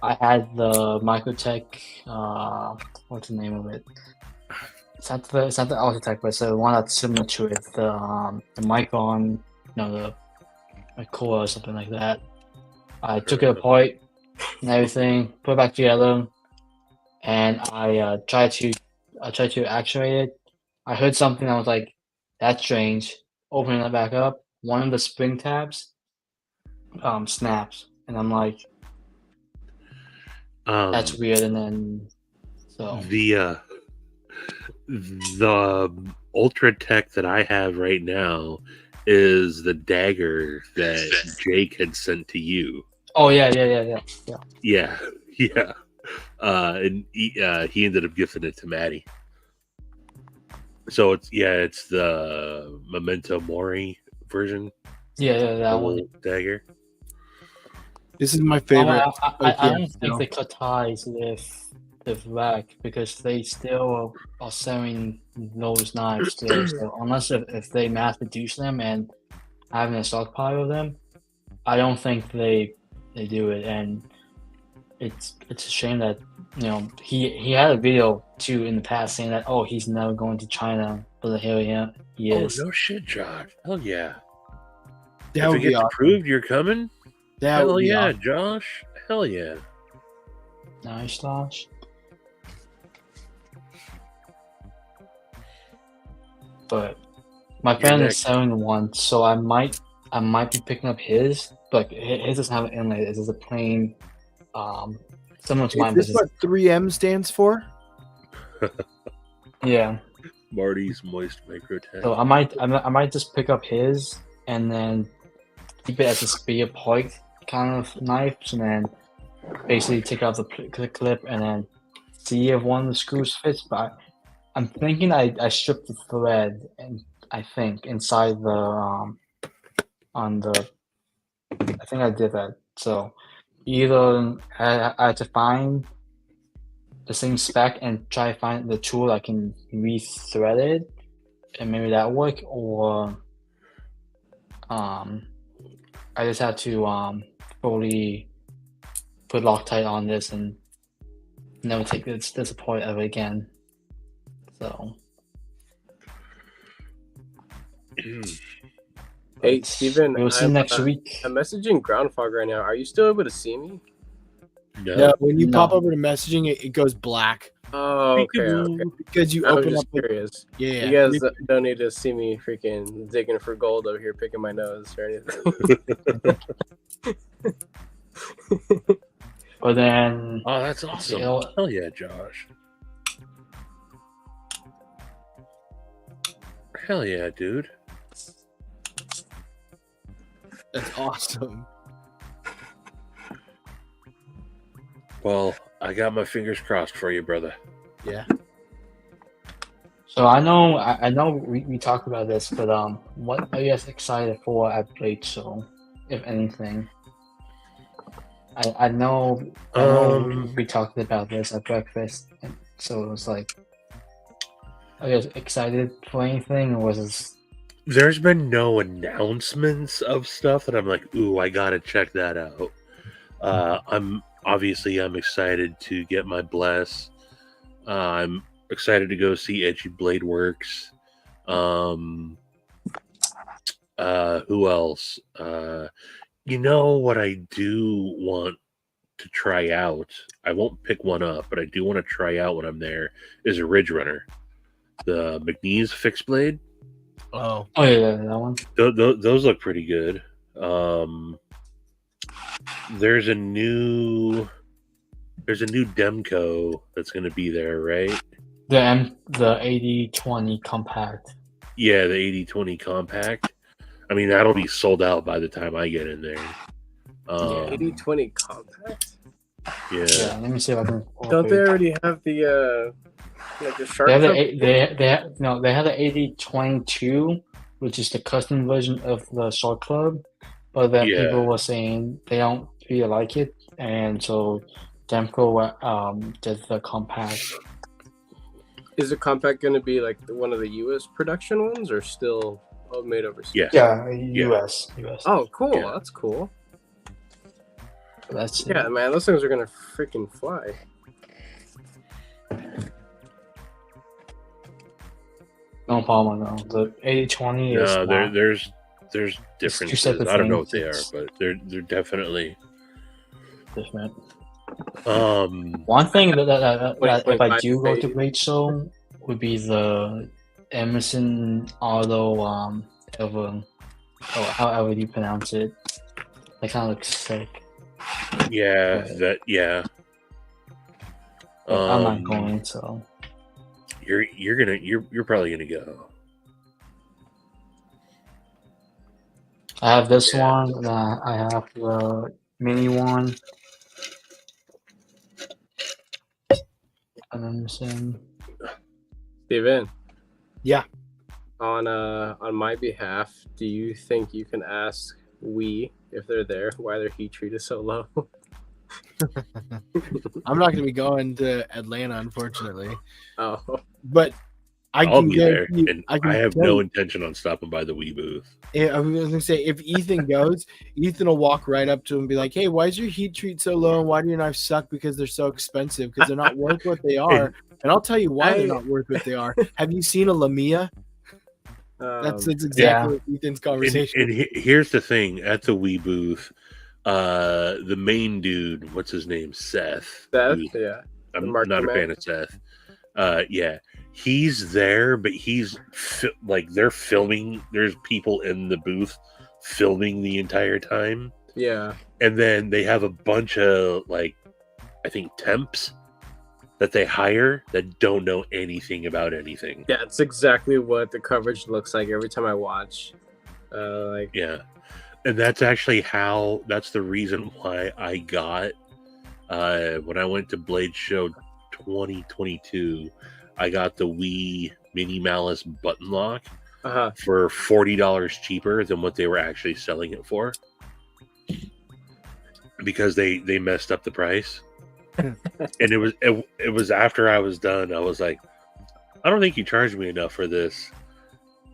I had the Microtech. What's the name of it? It's not the Ultratech, but it's the one that's similar to it. The Micron, the core or something like that. I took it apart and everything, put it back together, and I tried to actuate it. I heard something. I was like, "That's strange." Opening it back up, one of the spring tabs snaps, and I'm like, "That's weird." And then the Ultra Tech that I have right now is the dagger that Jake had sent to you. oh yeah. Yeah. And he ended up gifting it to Maddie. So it's the Memento Mori version. Yeah, that one. Dagger. This is my favorite. I don't think they cut ties with Rack because they still are selling those knives still. So unless if they mass produce them and having a stockpile of them, I don't think they do it. And it's a shame that he had a video too in the past saying that he's never going to China, but here he is. Oh no shit, Josh! Hell yeah! That if would it be gets awesome. approved, you're coming. That Hell would be yeah, awesome. Josh! Hell yeah! Nice, Josh. But my friend is selling one, so I might be picking up his. But his doesn't have an inlay. This is a plain, similar to mine. Is this what 3M stands for? Yeah. Marty's Moist Microtech. So I might just pick up his and then keep it as a spear point kind of knife, and then basically take out the clip and then see if one of the screws fits. But I'm thinking I stripped the thread, and I think inside the I think I did that. So either I had to find the same spec and try to find the tool I can re-thread it, and maybe that work, or I just have to fully put Loctite on this and never take this apart ever again. So. Hey, Steven, We'll see next week. I'm messaging Groundfog right now. Are you still able to see me? No, when you pop over to messaging, it goes black. Oh, okay. Because you I was open just up. curious. Yeah. You guys don't need to see me freaking digging for gold over here, picking my nose or anything. But then, oh, that's awesome! Hell yeah, Josh! Hell yeah, dude! That's awesome. Well, I got my fingers crossed for you, brother. Yeah. So I know we talked about this, but what are you guys excited for at Blade Show, if anything? I know we talked about this at breakfast, and so it was like, are you guys excited for anything, or was this? There's been no announcements of stuff that I'm like, ooh, I gotta check that out. I'm excited to get my bless. I'm excited to go see Edgy Blade Works. Who else? You know what I do want to try out? I won't pick one up, but I do want to try out when I'm there. Is a Ridge Runner, the McNeese fixed blade. Oh yeah, that one. Those look pretty good. There's a new Demco that's going to be there, right? The 8020 compact. Yeah, the 8020 compact. I mean, that'll be sold out by the time I get in there. 8020 compact. Yeah. Let me see if I can. Don't they already have the shark? They have the 8022, which is the custom version of the Shark Club, but then people were saying they don't really like it, and so Demco did the compact. Is the compact going to be like one of the U.S. production ones, or still made overseas? Yeah, U.S. Oh, cool. Yeah. That's cool. That's man. Those things are gonna freaking fly. No problem. No, the 8020 is. No, there's differences. I don't know what they are, but they're definitely different. One thing that if I do go to Blade Show would be the Emerson Auto or however you pronounce it. That kind of looks sick. Yeah, I'm not going, so you're probably gonna go. I have this one. I have the mini one. And then Steven. Yeah. On my behalf, do you think you can ask if they're there, why their heat treat is so low? I'm not going to be going to Atlanta, unfortunately. Oh, but I'll be there, and I have no intention on stopping by the Wii booth. Yeah, I was going to say, if Ethan goes, Ethan will walk right up to him and be like, "Hey, why is your heat treat so low, and why do your knives suck? Because they're so expensive. Because they're not worth what they are." And I'll tell you why they're not worth what they are. Have you seen a Lamia? That's exactly Ethan's conversation. And here's the thing: at the Wii booth, the main dude, what's his name, Seth. I'm not a fan of Seth. He's there, but he's they're filming. There's people in the booth filming the entire time. Yeah, and then they have a bunch of I think temps that they hire that don't know anything about anything. Yeah, it's exactly what the coverage looks like every time I watch. And that's actually that's the reason why I got when I went to Blade Show 2022, I got the Wii Mini Malice button lock for $40 cheaper than what they were actually selling it for, because they messed up the price. And it was after I was done, I was like, I don't think you charged me enough for this.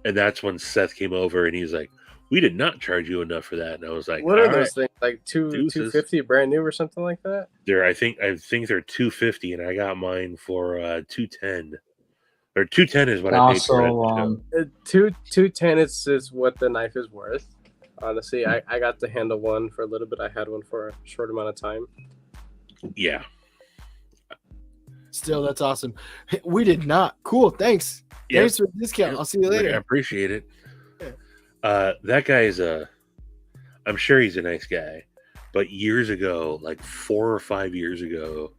And that's when Seth came over and he's like, "We did not charge you enough for that." And I was like, What are "All those right, things? Like deuces." 250 brand new or something like that? I think they're 250, and I got mine for 210. Or 210 is what And I paid for it. also, 210 is what the knife is worth. Honestly, I got to handle one for a little bit. I had one for a short amount of time. Yeah. Still, that's awesome. We did not. Cool. Thanks. Yep. Thanks for the discount. Yep. I'll see you I later. appreciate it. That guy is I'm sure he's a nice guy, but years ago, like 4 or 5 years ago,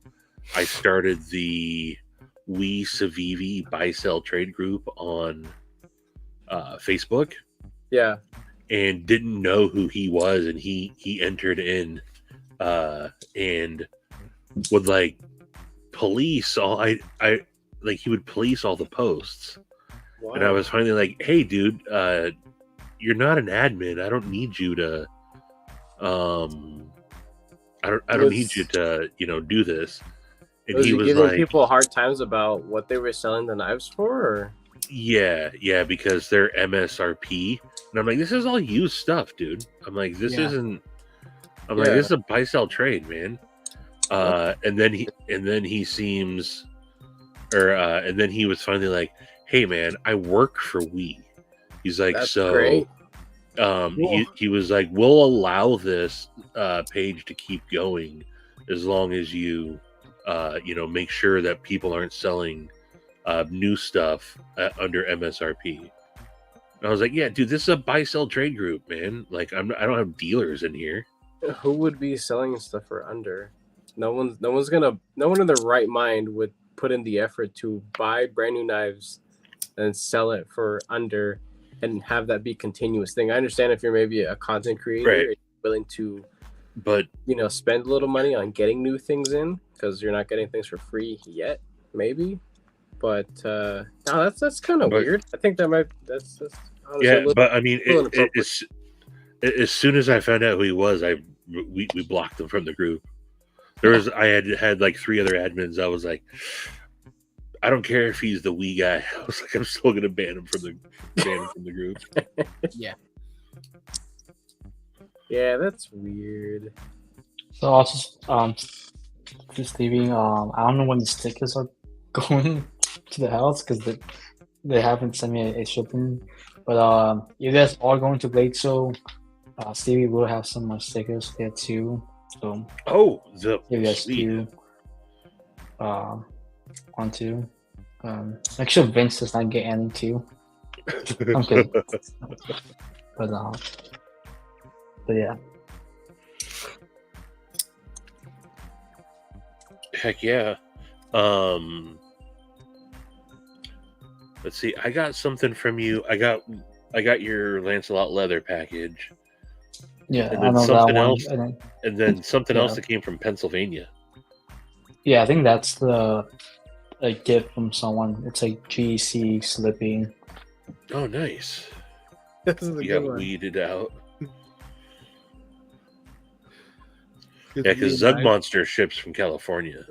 I started the We Civivi buy sell trade group on Facebook. Yeah. And didn't know who he was, and he entered in and would like police all I like he would police all the posts. Wow. And I was finally like, "Hey dude, you're not an admin. I don't need you to I don't need you to, do this." And was he he was giving like, people hard times about what they were selling the knives for? Or? yeah, because they're MSRP. And I'm like, this is all used stuff, dude. I'm like, this isn't. I'm like, this is a buy sell trade, man. And then he seems, and then he was finally like, "Hey, man, I work for We." He's like, That's so. Great. He was like, "We'll allow this page to keep going as long as you, make sure that people aren't selling new stuff under MSRP." And I was like, "Yeah, dude, this is a buy sell trade group, man. Like, I don't have dealers in here." Who would be selling stuff for under? No one in their right mind would put in the effort to buy brand new knives and sell it for under and have that be a continuous thing. I understand if you're maybe a content creator, Right. you're willing to, but spend a little money on getting new things in because you're not getting things for free yet, maybe. But no, that's kind of weird. I think that's honestly but I mean, inappropriate. as soon as I found out who he was, we blocked him from the group. I had like 3 other admins. I was like, I don't care if he's the We guy. I was like, I'm still gonna ban him from the group. Yeah, that's weird. so also, just leaving. I don't know when the stickers are going to the house because they haven't sent me a shipping. But you guys are going to Blade Show. Stevie will have some more stickers there too. So you guys do want to. Make sure Vince does not get any too. I'm kidding. But yeah. Heck yeah. Let's see. I got something from you. I got your Lancelot leather package. Yeah, and I then know something that one. else, and then something else that came from Pennsylvania. Yeah, I think that's a gift from someone. It's like GC slipping. Oh, nice. This is a You good got one. weeded out. Good Yeah, to because be Zug alive. Monster ships from California.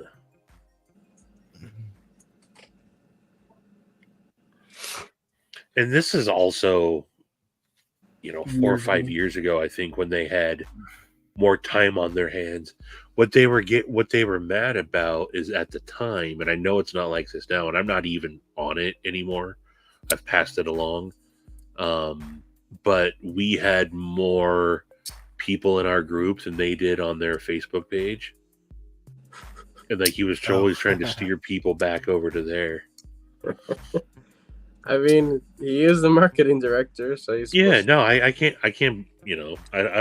And this is also, 4 or 5 years ago, I think, when they had more time on their hands. What they were mad about is at the time, and I know it's not like this now, and I'm not even on it anymore. I've passed it along. But we had more people in our group than they did on their Facebook page. And like he was always trying to steer people back over to there. I mean, he is the marketing director, so he's I can't. I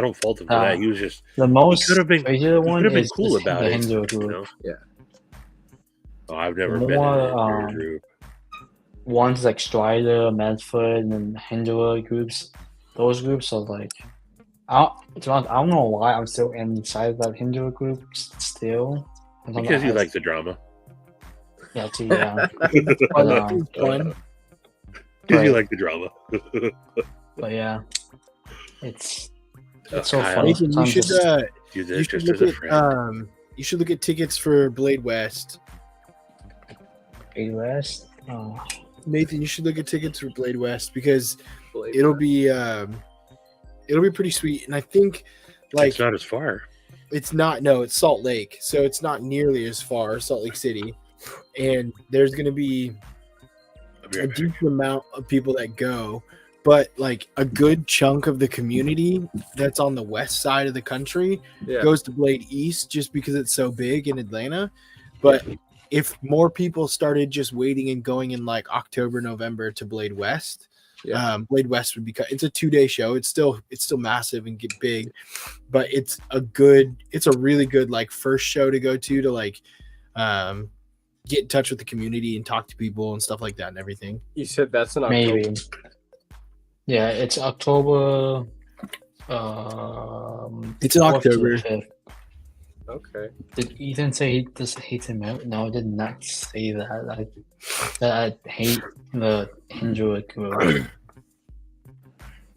don't fault him for that. He was just the most could have been one is cool about the it. Hindu group. Yeah. Oh, I've never The been in more, a group. Ones like Strider, Medford, and then Hindu groups. Those groups are like, I don't know why I'm still inside that Hindu group still. Because you like the drama. Yeah, too. Yeah. Fun. Fun. Because you like the drama. But yeah, it's Oh, so Kyle, funny. Nathan, you should Sometimes do this you should just as look a friend. at you should look at tickets for Blade West. West. Oh, Nathan, you should look at tickets for Blade West because Blade it'll West. be pretty sweet. And I think like It's not as far. it's Salt Lake, so it's not nearly as far, Salt Lake City, and there's going to be I'll be a right back. decent amount of people that go, but like a good chunk of the community that's on the west side of the country Yeah. goes to Blade East just because it's so big in Atlanta. But if more people started just waiting and going in like October, November to Blade West, Blade West would be it's a 2-day show. It's still massive and get big, but it's a really good like first show to go to like get in touch with the community and talk to people and stuff like that and everything. You said that's in October. Maybe. Yeah, it's October. It's in 4th to October. 5th. Okay. Did Ethan say he just hates him out? No, I did not say that. I hate the Android group.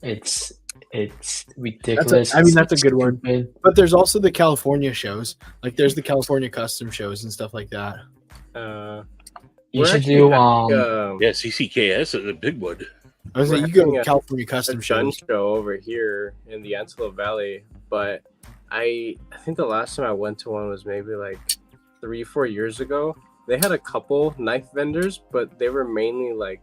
It's ridiculous. That's a good one. Stupid. But there's also the California shows. Like there's the California custom shows and stuff like that. You We're should actually do having, Yeah, CCKS is a big one. I was We're like, you go having to a- California a custom gun shows. show over here in the Antelope Valley, but I think the last time I went to one was maybe like 3-4 years ago. They had a couple knife vendors, but they were mainly like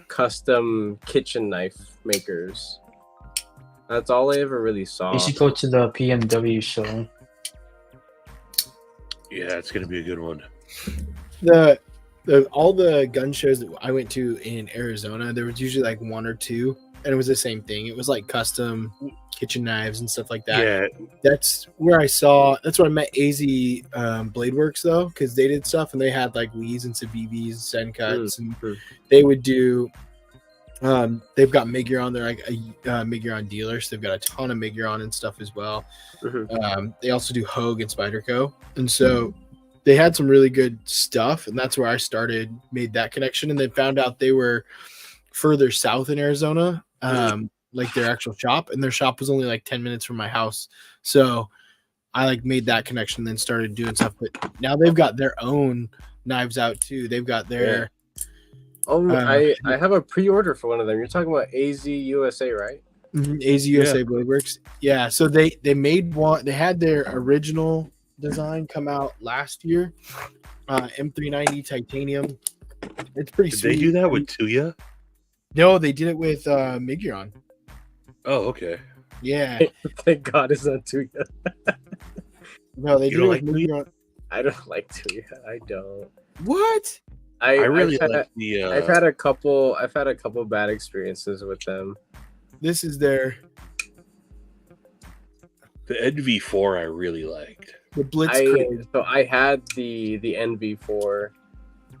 custom kitchen knife makers. That's all I ever really saw. You should go to the PMW show. Yeah, it's gonna be a good one. All the gun shows that I went to in Arizona, there was usually like 1 or 2, and it was the same thing. It was like custom kitchen knives and stuff like that. Yeah, That's where I met AZ Blade Works though, because they did stuff and they had like Lees and Sabibis, Sencuts, and they would do. They've got Miguron. They're like a Miguron dealer, so they've got a ton of Miguron and stuff as well. They also do Hogue and Spyderco, and so they had some really good stuff, and that's where I made that connection, and then found out they were further south in Arizona, like their actual shop, and their shop was only like 10 minutes from my house. So I like made that connection, and then started doing stuff. But now they've got their own knives out too. They've got their I have a pre-order for one of them. You're talking about AZ USA, right? AZ USA Blade Works. Yeah, so they made one. They had their original design come out last year, M390 titanium. It's pretty did sweet. they do that with Tuya? No, they did it with Miguron. Oh, okay. Yeah, Thank God it's not Tuya. no, they You did it don't with like Tuya? Miguron. I don't like Tuya. I don't. What? I really I've like the. had a couple bad experiences with them. This is their The NV4 I really liked. the Blitzkrieg. So I had the NV4,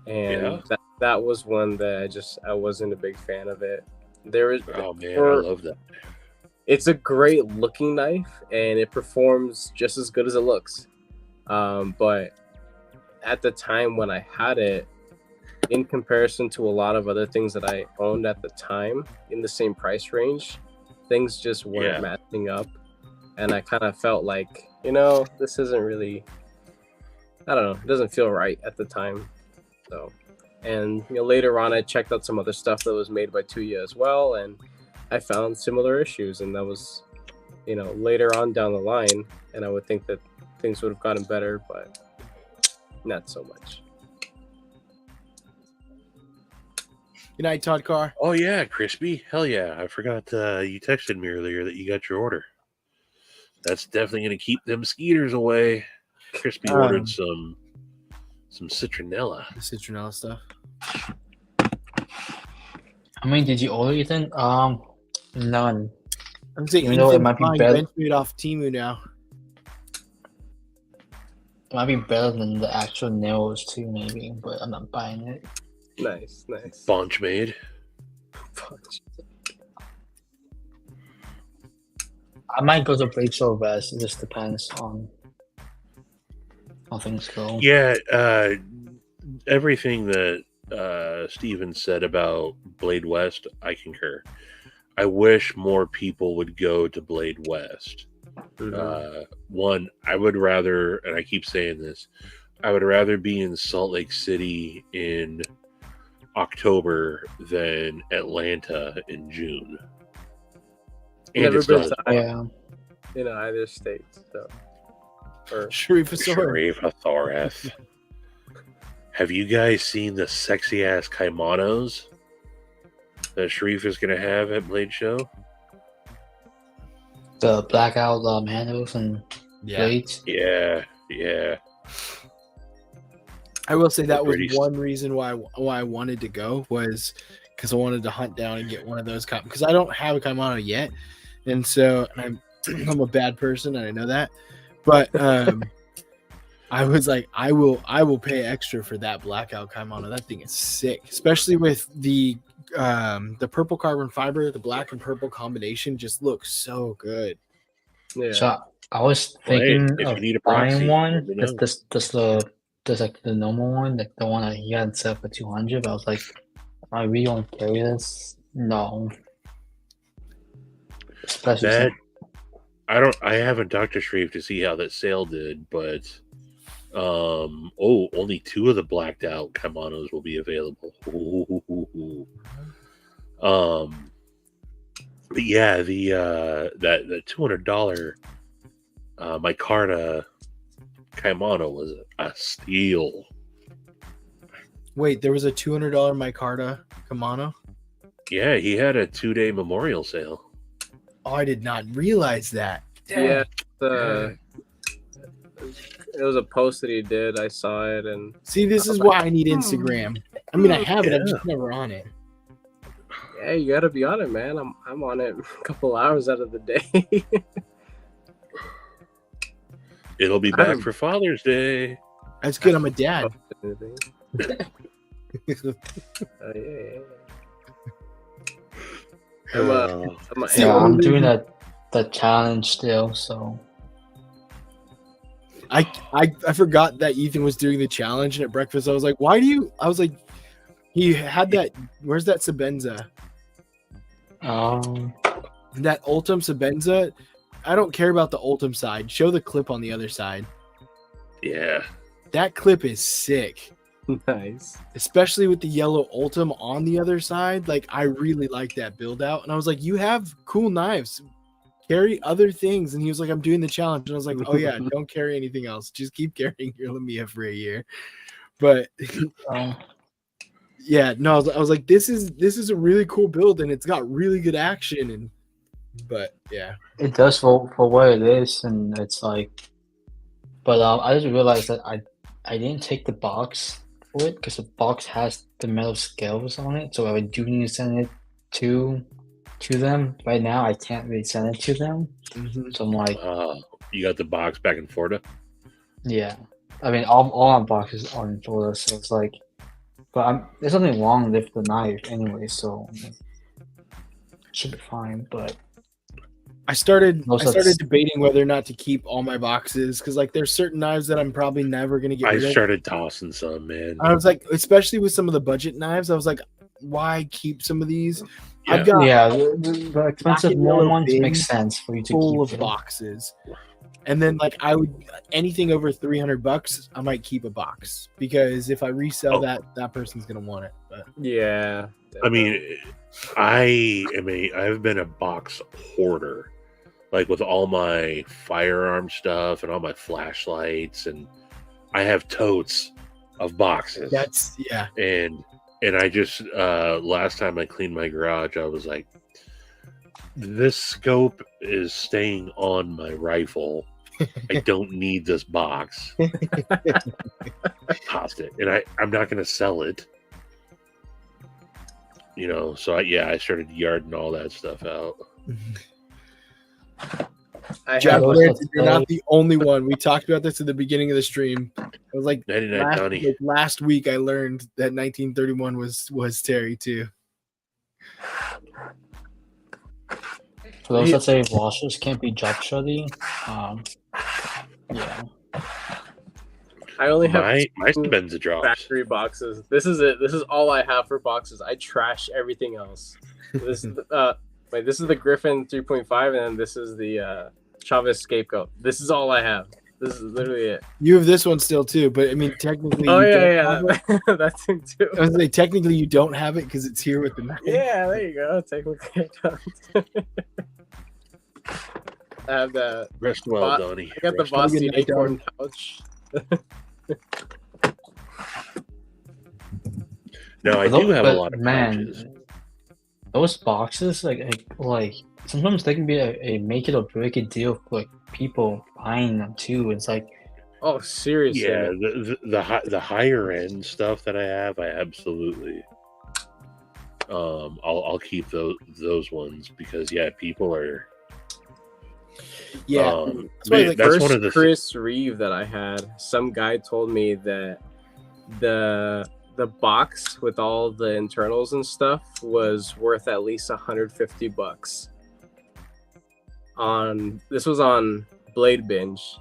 and that was one that I wasn't a big fan of it. There is Oh man, or- I love that. It's a great looking knife, and it performs just as good as it looks. But at the time when I had it, in comparison to a lot of other things that I owned at the time in the same price range, things just weren't matching up. And I kind of felt like, this isn't really, I don't know, it doesn't feel right at the time. So, and later on, I checked out some other stuff that was made by Tuya as well, and I found similar issues. And that was, later on down the line, and I would think that things would have gotten better, but not so much. Good night, Todd Carr. Oh yeah, crispy. Hell yeah! I forgot you texted me earlier that you got your order. That's definitely gonna keep them mosquitoes away. Crispy ordered some citronella. The citronella stuff. How many did you order, Ethan? None. I'm saying Even though it might be better. bench made off Temu now. It might be better than the actual nails too, maybe, but I'm not buying it. Nice. Bunch made. I might go to Blade Show West. It just depends on how things go. Yeah, everything that Steven said about Blade West, I concur. I wish more people would go to Blade West. One, I would rather, and I keep saying this, I would rather be in Salt Lake City in October than Atlanta in June. And Never it's been not to Yeah. either state. So, or Sharifosaurus. Sharifosaurus. Have you guys seen the sexy ass kimonos that Sharif is going to have at Blade Show? The blackout handles and Yeah. blades. Yeah. I will say that was Pretty- one reason why I wanted to go was because I wanted to hunt down and get one of those because I don't have a kimono yet, and so I'm a bad person and I know that, but I was like I will pay extra for that blackout kimono. That thing is sick, especially with the purple carbon fiber. The black and purple combination just looks so good. yeah. So I was Well, hey, thinking if of you need a buying proxy, one. let me know. There's like the normal one, like the one that he had set for 200. But I was like, I really don't carry this. No. Especially That since- I haven't talked to Sharif to see how that sale did, but only 2 of the blacked out kimonos will be available. But yeah, the that $200 micarta kimono was a steal. Wait, there was a $200 micarta kimono. Yeah, he had a 2-day memorial sale. Oh, I did not realize that. Yeah, it was a post that he did. I saw it, and See, this is why I need Instagram. I mean, I have it. I'm just never on it. yeah, you gotta be on it, man. I'm on it a couple hours out of the day. It'll be I back haven't- for Father's Day. That's good. I'm a dad. Yeah. Uh, yeah, I'm doing the challenge still. So I forgot that Ethan was doing the challenge, and at breakfast I was like, "Why do you?" I was like, "He had that. Where's that Sabenza? That Ultim Sabenza. I don't care about the Ultim side. Show the clip on the other side. yeah. That clip is sick, Nice. especially with the yellow Ultim on the other side. Like, I really like that build out, and I was like, "You have cool knives. Carry other things." And he was like, "I'm doing the challenge," and I was like, "Oh yeah, don't carry anything else. Just keep carrying your Lamia for a year." But yeah, no, I was like, this is a really cool build, and it's got really good action, but yeah, it does for what it is, and it's like. But I just realized that I didn't take the box for it because the box has the metal scales on it. So I do need to send it to them. Right now, I can't really send it to them. So I'm like, You got the box back in Florida? yeah. I mean, all my boxes are in Florida, so it's like, but there's nothing wrong with the knife anyway, so it should be fine. But I started Also, it's- debating whether or not to keep all my boxes because like there's certain knives that I'm probably never gonna get I rid of. started tossing some, man. I was like, especially with some of the budget knives, I was like, why keep some of these? Yeah. I've got yeah, the expensive and yellow ones bin make sense for you to full keep of them. boxes. And then like I would anything over $300, I might keep a box because if I resell that person's gonna want it. But Yeah. I mean, I've been a box hoarder, like with all my firearm stuff and all my flashlights, and I have totes of boxes. that's yeah. and I just last time I cleaned my garage, I was like, this scope is staying on my rifle. I don't need this box. Tossed it, and I'm not going to sell it. You know, so I started yarding all that stuff out. I Jack have those Branson, are you're not the only one. We talked about this at the beginning of the stream. It was like 99 Donnie. last week I learned that 1931 was Terry too. For those that say washers can't be job shutty, yeah. I only have My two Spenza drops. factory boxes. This is it. This is all I have for boxes. I trash everything else. This is this is the Griffin 3.5, and then this is the Chavez Scapegoat. This is all I have. This is literally it. You have this one still too, but I mean, technically, Oh you don't yeah, have it. yeah. That thing too. I was like, technically, you don't have it because it's here with the knife. Yeah, there you go. Technically, I don't. I have the. Rest well, Bo- Donnie. I got the Rest well. Bossy Good night, Acorn pouch. No, I do have a lot of pouches. Those boxes, like sometimes they can be a make it or break it deal for like people buying them too. It's like, Oh, seriously. Yeah, the higher end stuff that I have, I absolutely I'll keep those ones because people are Yeah, That's why the that's first one of the Chris Reeve that I had, some guy told me that the box with all the internals and stuff was worth at least $150. This was on Blade Binge,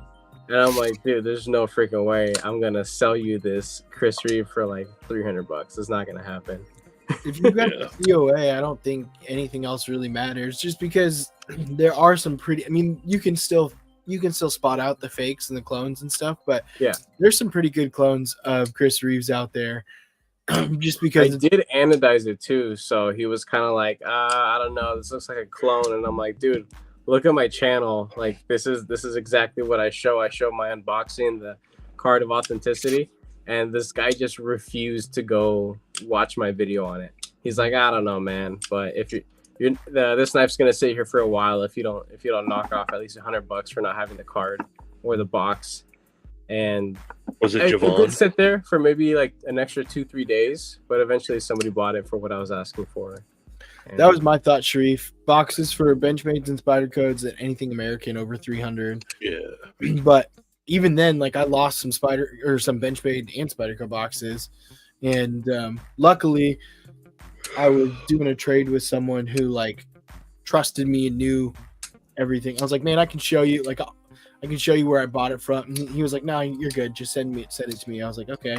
and I'm like, dude, there's no freaking way I'm gonna sell you this Chris Reeve for like $300. It's not gonna happen. if you got the COA, I don't think anything else really matters. Just because there are some pretty. I mean, you can still spot out the fakes and the clones and stuff, but Yeah. there's some pretty good clones of Chris Reeves out there. Just I because did anodize it too, so he was kind of like, I don't know, this looks like a clone, and I'm like, dude, look at my channel. Like this is exactly what I show. I show my unboxing, the card of authenticity, and this guy just refused to go watch my video on it. He's like, I don't know, man, but if this knife's gonna sit here for a while if you don't knock off at least $100 for not having the card or the box. And was it it Javon? did sit there for maybe like an extra 2-3 days, but eventually somebody bought it for what I was asking for. And that was my thought, Sharif. Boxes for Benchmates and Spider Codes and anything American over 300. Yeah. But even then, like I lost some Benchmade and Spider Code boxes, and luckily, I was doing a trade with someone who like trusted me and knew everything. I was like, man, I can show you. Like, I can show you where I bought it from. And he was like, no, you're good. Just send it to me. I was like, okay.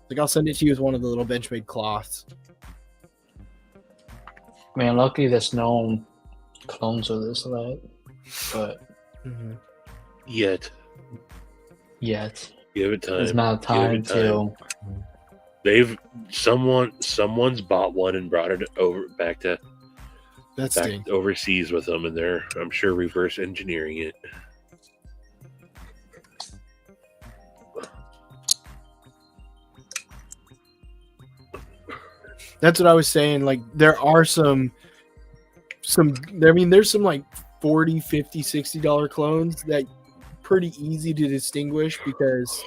Like, I'll send it to you as one of the little Benchmade cloths. man, luckily there's no clones of this, right? But Yet. Give it time. There's not time to. Someone's bought one and brought it over back overseas with them, and they're, I'm sure, reverse engineering it. That's what I was saying. Like, there are some there's some like $40, $50, $60 clones that pretty easy to distinguish because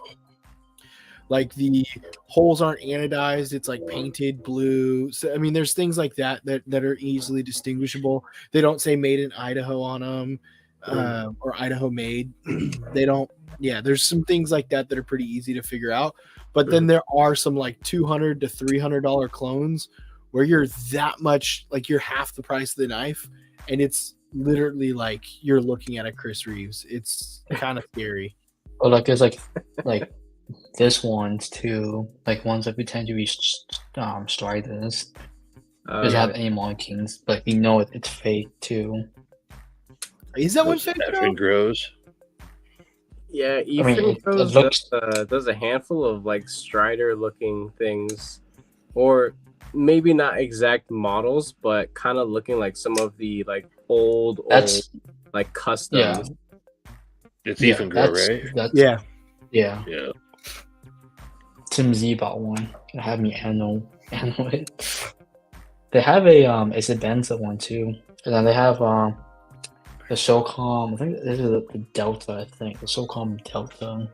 like the holes aren't anodized. It's like painted blue. So, I mean, there's things like that are easily distinguishable. They don't say made in Idaho on them or Idaho made. They don't. Yeah, there's some things like that are pretty easy to figure out. But then there are some like $200 to $300 clones where you're that much, like you're half the price of the knife, and it's literally like you're looking at a Chris Reeves. It's kind of scary. Oh, like there's like this ones too, like ones that pretend to be striders. Doesn't have any markings, but you know it's fake too. Is that one fake? Effing grows. Yeah, I mean, it does a handful of like Strider looking things, or maybe not exact models, but kind of looking like some of the like old like customs. Yeah. It's Ethan Grow, right? Yeah. Tim Z bought one. I have me anno it. They have a Isabenza one too, and then they have the SOCOM. I think this is the Delta. I think the SOCOM Delta.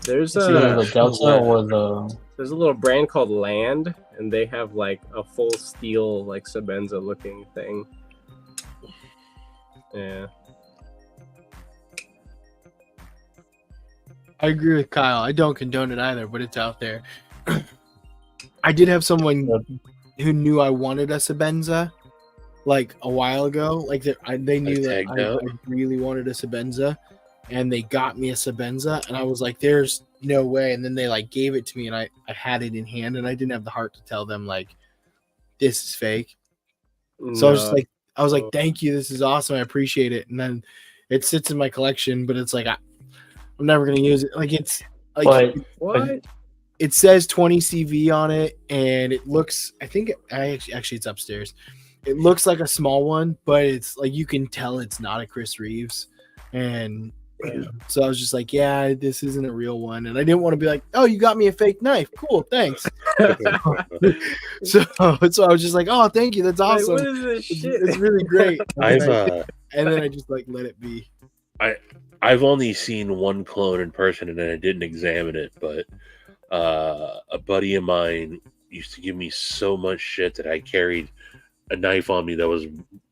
There's the Delta or the. There's a little brand called Land, and they have like a full steel like Sabenza looking thing. Yeah. I agree with Kyle. I don't condone it either, but it's out there. I did have someone who knew I wanted a Sabenza like a while ago. Like they knew that I really wanted a Sabenza, and they got me a Sabenza, and I was like, there's no way. And then they like gave it to me, and I had it in hand, and I didn't have the heart to tell them like this is fake. So I was like, thank you, this is awesome, I appreciate it. And then it sits in my collection, but it's like I'm never gonna use it. Like it's like But What? it says 20 CV on it, and it looks. I think actually it's upstairs. It looks like a small one, but it's like you can tell it's not a Chris Reeves, and so I was just like, yeah, this isn't a real one, and I didn't want to be like, oh, you got me a fake knife, cool, thanks. So I was just like, oh, thank you, that's Like, awesome. what is this shit? It's really great. I've And then I just like let it be. I've only seen one clone in person, and then I didn't examine it. But a buddy of mine used to give me so much shit that I carried a knife on me that was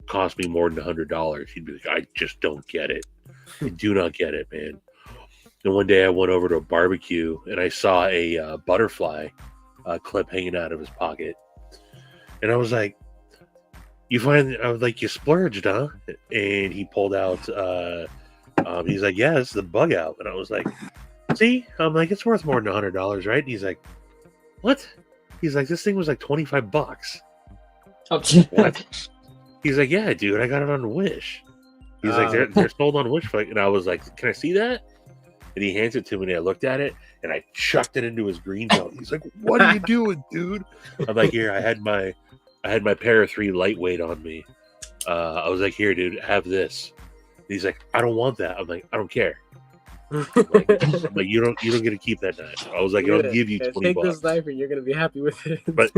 cost me more than $100. He'd be like, "I just don't get it. I do not get it, man." And one day I went over to a barbecue and I saw a butterfly clip hanging out of his pocket, and I was like, "You find?" I was like, "You splurged, huh?" And he pulled out. He's like, "Yeah, this is the bug out," and I was like, "See," I'm like, "It's worth more than $100, right?" And he's like, "What?" He's like, "This thing was like $25." What? He's like, "Yeah, dude, I got it on Wish." He's like, they're sold on Wish, and I was like, "Can I see that?" And he hands it to me, and I looked at it, and I chucked it into his green belt. He's like, "What are you doing, dude?" I'm like, "Here, I had my Para 3 lightweight on me. I was like, "Here, dude, have this." And he's like, "I don't want that." I'm like, "I don't care." I'm like, you don't get to keep that knife. I was like, "I'll give you $20." Take this knife, and you're gonna be happy with it. But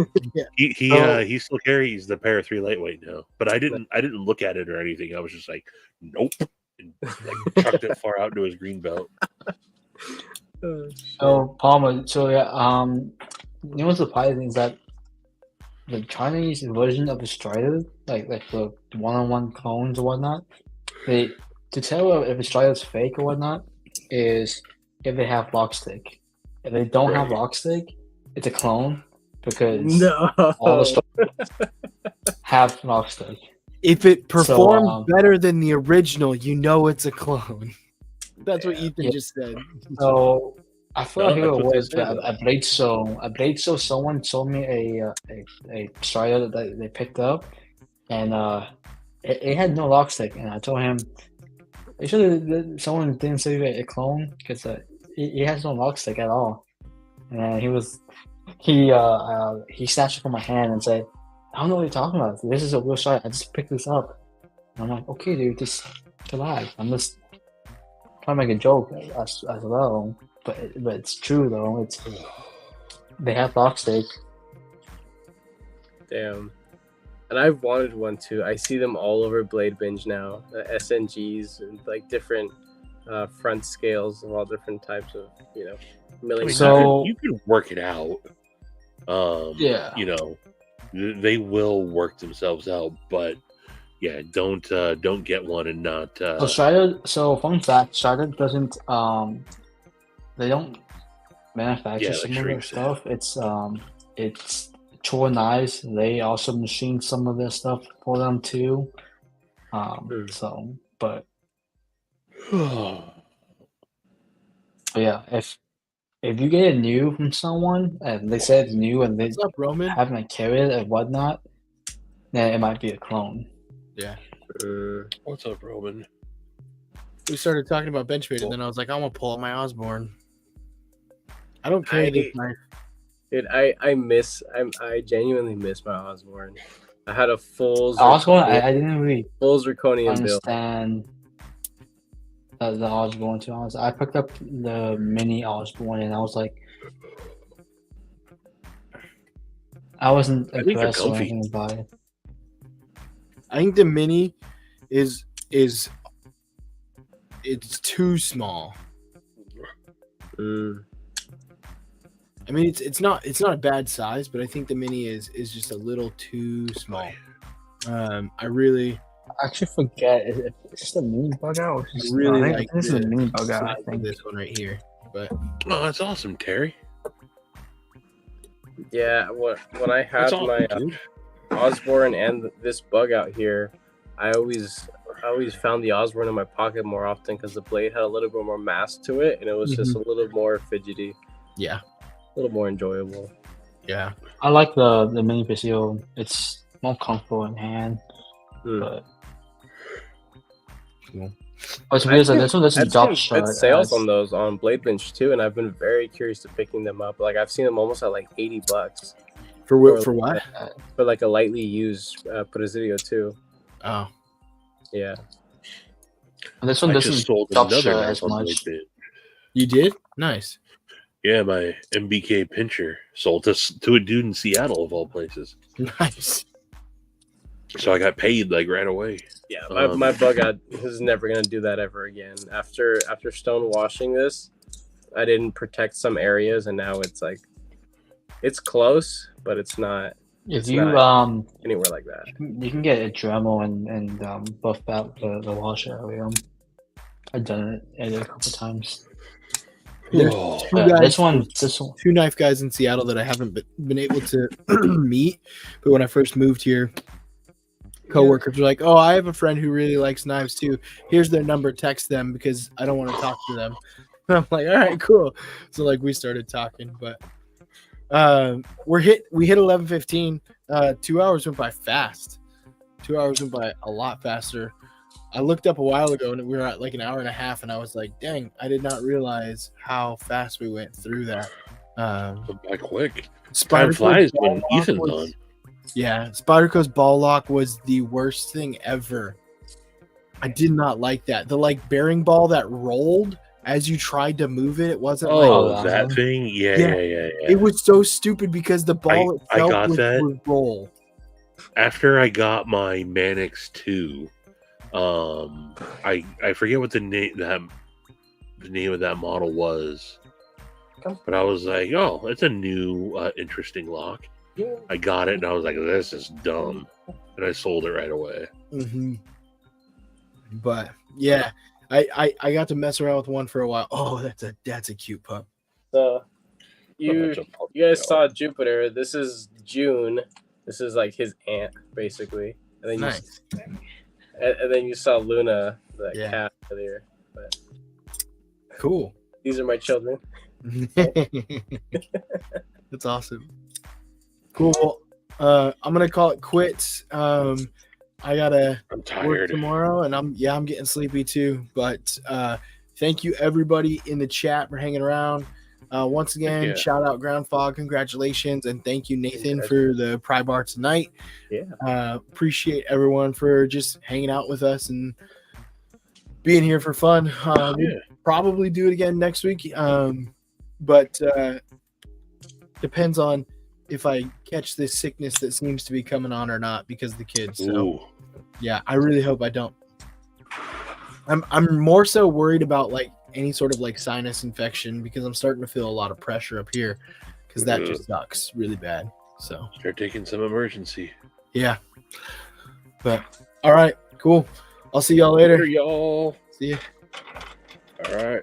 he still carries the Para 3 lightweight now. But I didn't look at it or anything. I was just like, "Nope," and like chucked it far out into his green belt. So Palmer, so yeah, you know what's surprising is that the Chinese version of the Strider, like the one-on-one clones or whatnot, they to tell if a Strider is fake or whatnot is if they have lock stick. If they don't have lock stick, it's a clone because all the Striders have lock stick. If it performs better than the original, you know it's a clone. That's what Ethan just said. So I forgot who it was, but I believe so. Someone sold me a Strider that they picked up, and it had no lock stick, and I told him, "Actually, someone didn't say a clone because it has no lock stick at all." And he snatched it from my hand and said, "I don't know what you're talking about. This is a real Strider. I just picked this up." And I'm like, "Okay, dude, just relax. I'm just trying to make a joke as well." But it's true though. They have lock stick. Damn. And I've wanted one too. I see them all over Blade Binge now. SNGs and like different front scales of all different types of milling. So you can work it out. They will work themselves out, but yeah, don't get one and not. So Strider. So fun fact: Strider doesn't. They don't manufacture some of their stuff. It's Chore Knives. They also machine some of their stuff for them too. So, but yeah, if you get it new from someone and they say it's new and they haven't like carried it and whatnot, then it might be a clone. Yeah. What's up, Roman? We started talking about benchmade, and then I was like, I'm gonna pull out my Osborne. I don't carry this knife. Dude, I genuinely miss my Osborne. I had a full Osborne. I didn't really full zirconium understand the Osborne. To be honest, I picked up the mini Osborne, and I was like, I wasn't impressed or anything about it. I think the mini is it's too small. I mean, it's not a bad size, but I think the mini is just a little too small. I actually forget. Is this a mini bug out? I really like this is a mini bug out. I think this one right here. But that's awesome, Terry. Yeah, when I had my Osborne and this bug out here, I always found the Osborne in my pocket more often because the blade had a little bit more mass to it, and it was just a little more fidgety. Yeah. A little more enjoyable. Yeah. I like the mini Basile. It's more comfortable in hand. But cool. What's weird is that this one I've doesn't seen drop good shot. sales on those on Blade Bench too, and I've been very curious to picking them up. Like I've seen them almost at like $80 For what? For what? for like a lightly used Presidio too. Oh, Yeah, And this one I doesn't just sold drop another shot knife as on much. LinkedIn. you did? Nice. Yeah, my MBK pincher sold to a dude in Seattle of all places. Nice. So I got paid like right away. yeah. My bug out is never gonna do that ever again. After stone washing this, I didn't protect some areas, and now it's like it's close, but it's not. If It's you not anywhere like that. you can get a Dremel and buff out the wash area. I've done it a couple times. There's Oh, two guys, This one, two knife guys in Seattle that I haven't been able to meet. But when I first moved here, coworkers were like, "Oh, I have a friend who really likes knives too. Here's their number. Text them because I don't want to talk to them." And I'm like, "All right, cool." So like we started talking, but we hit 11:15. 2 hours went by fast. 2 hours went by a lot faster. I looked up a while ago and we were at like an hour and a half, and I was like, "Dang, I did not realize how fast we went through that." by quick. Spider Time flies Ball when Lock Ethan's was- on. Yeah, Spyderco's ball lock was the worst thing ever. I did not like that. The like bearing ball that rolled as you tried to move it. It wasn't Oh, like that thing? Yeah. it was so stupid because the ball I itself got that. would roll. After I got my Manix 2, I forget what the name of that model was, but I was like, oh, it's a new interesting lock. I got it and I was like, this is dumb, and I sold it right away. Mm-hmm. But yeah, I got to mess around with one for a while. Oh, that's a cute pup. So you That's a puppy guys dog. saw Jupiter. This is June. This is like his aunt, basically. And then Nice. and then you saw Luna, the Yeah. cat earlier. But Cool. these are my children. That's awesome. Cool. I'm gonna call it quits. I gotta I'm work tired. tomorrow, and I'm getting sleepy too. But thank you everybody in the chat for hanging around. Once again, Yeah. shout out Ground Fog, congratulations, and thank you Nathan for the pry bar tonight. Yeah. Appreciate everyone for just hanging out with us and being here for fun. We'll probably do it again next week, but depends on if I catch this sickness that seems to be coming on or not because of the kids. So Ooh. yeah, I really hope I don't. I'm more so worried about like any sort of like sinus infection because I'm starting to feel a lot of pressure up here because that just sucks really bad. So Start taking some emergency. yeah, but all right, cool. I'll see y'all later. Y'all. See ya. All right.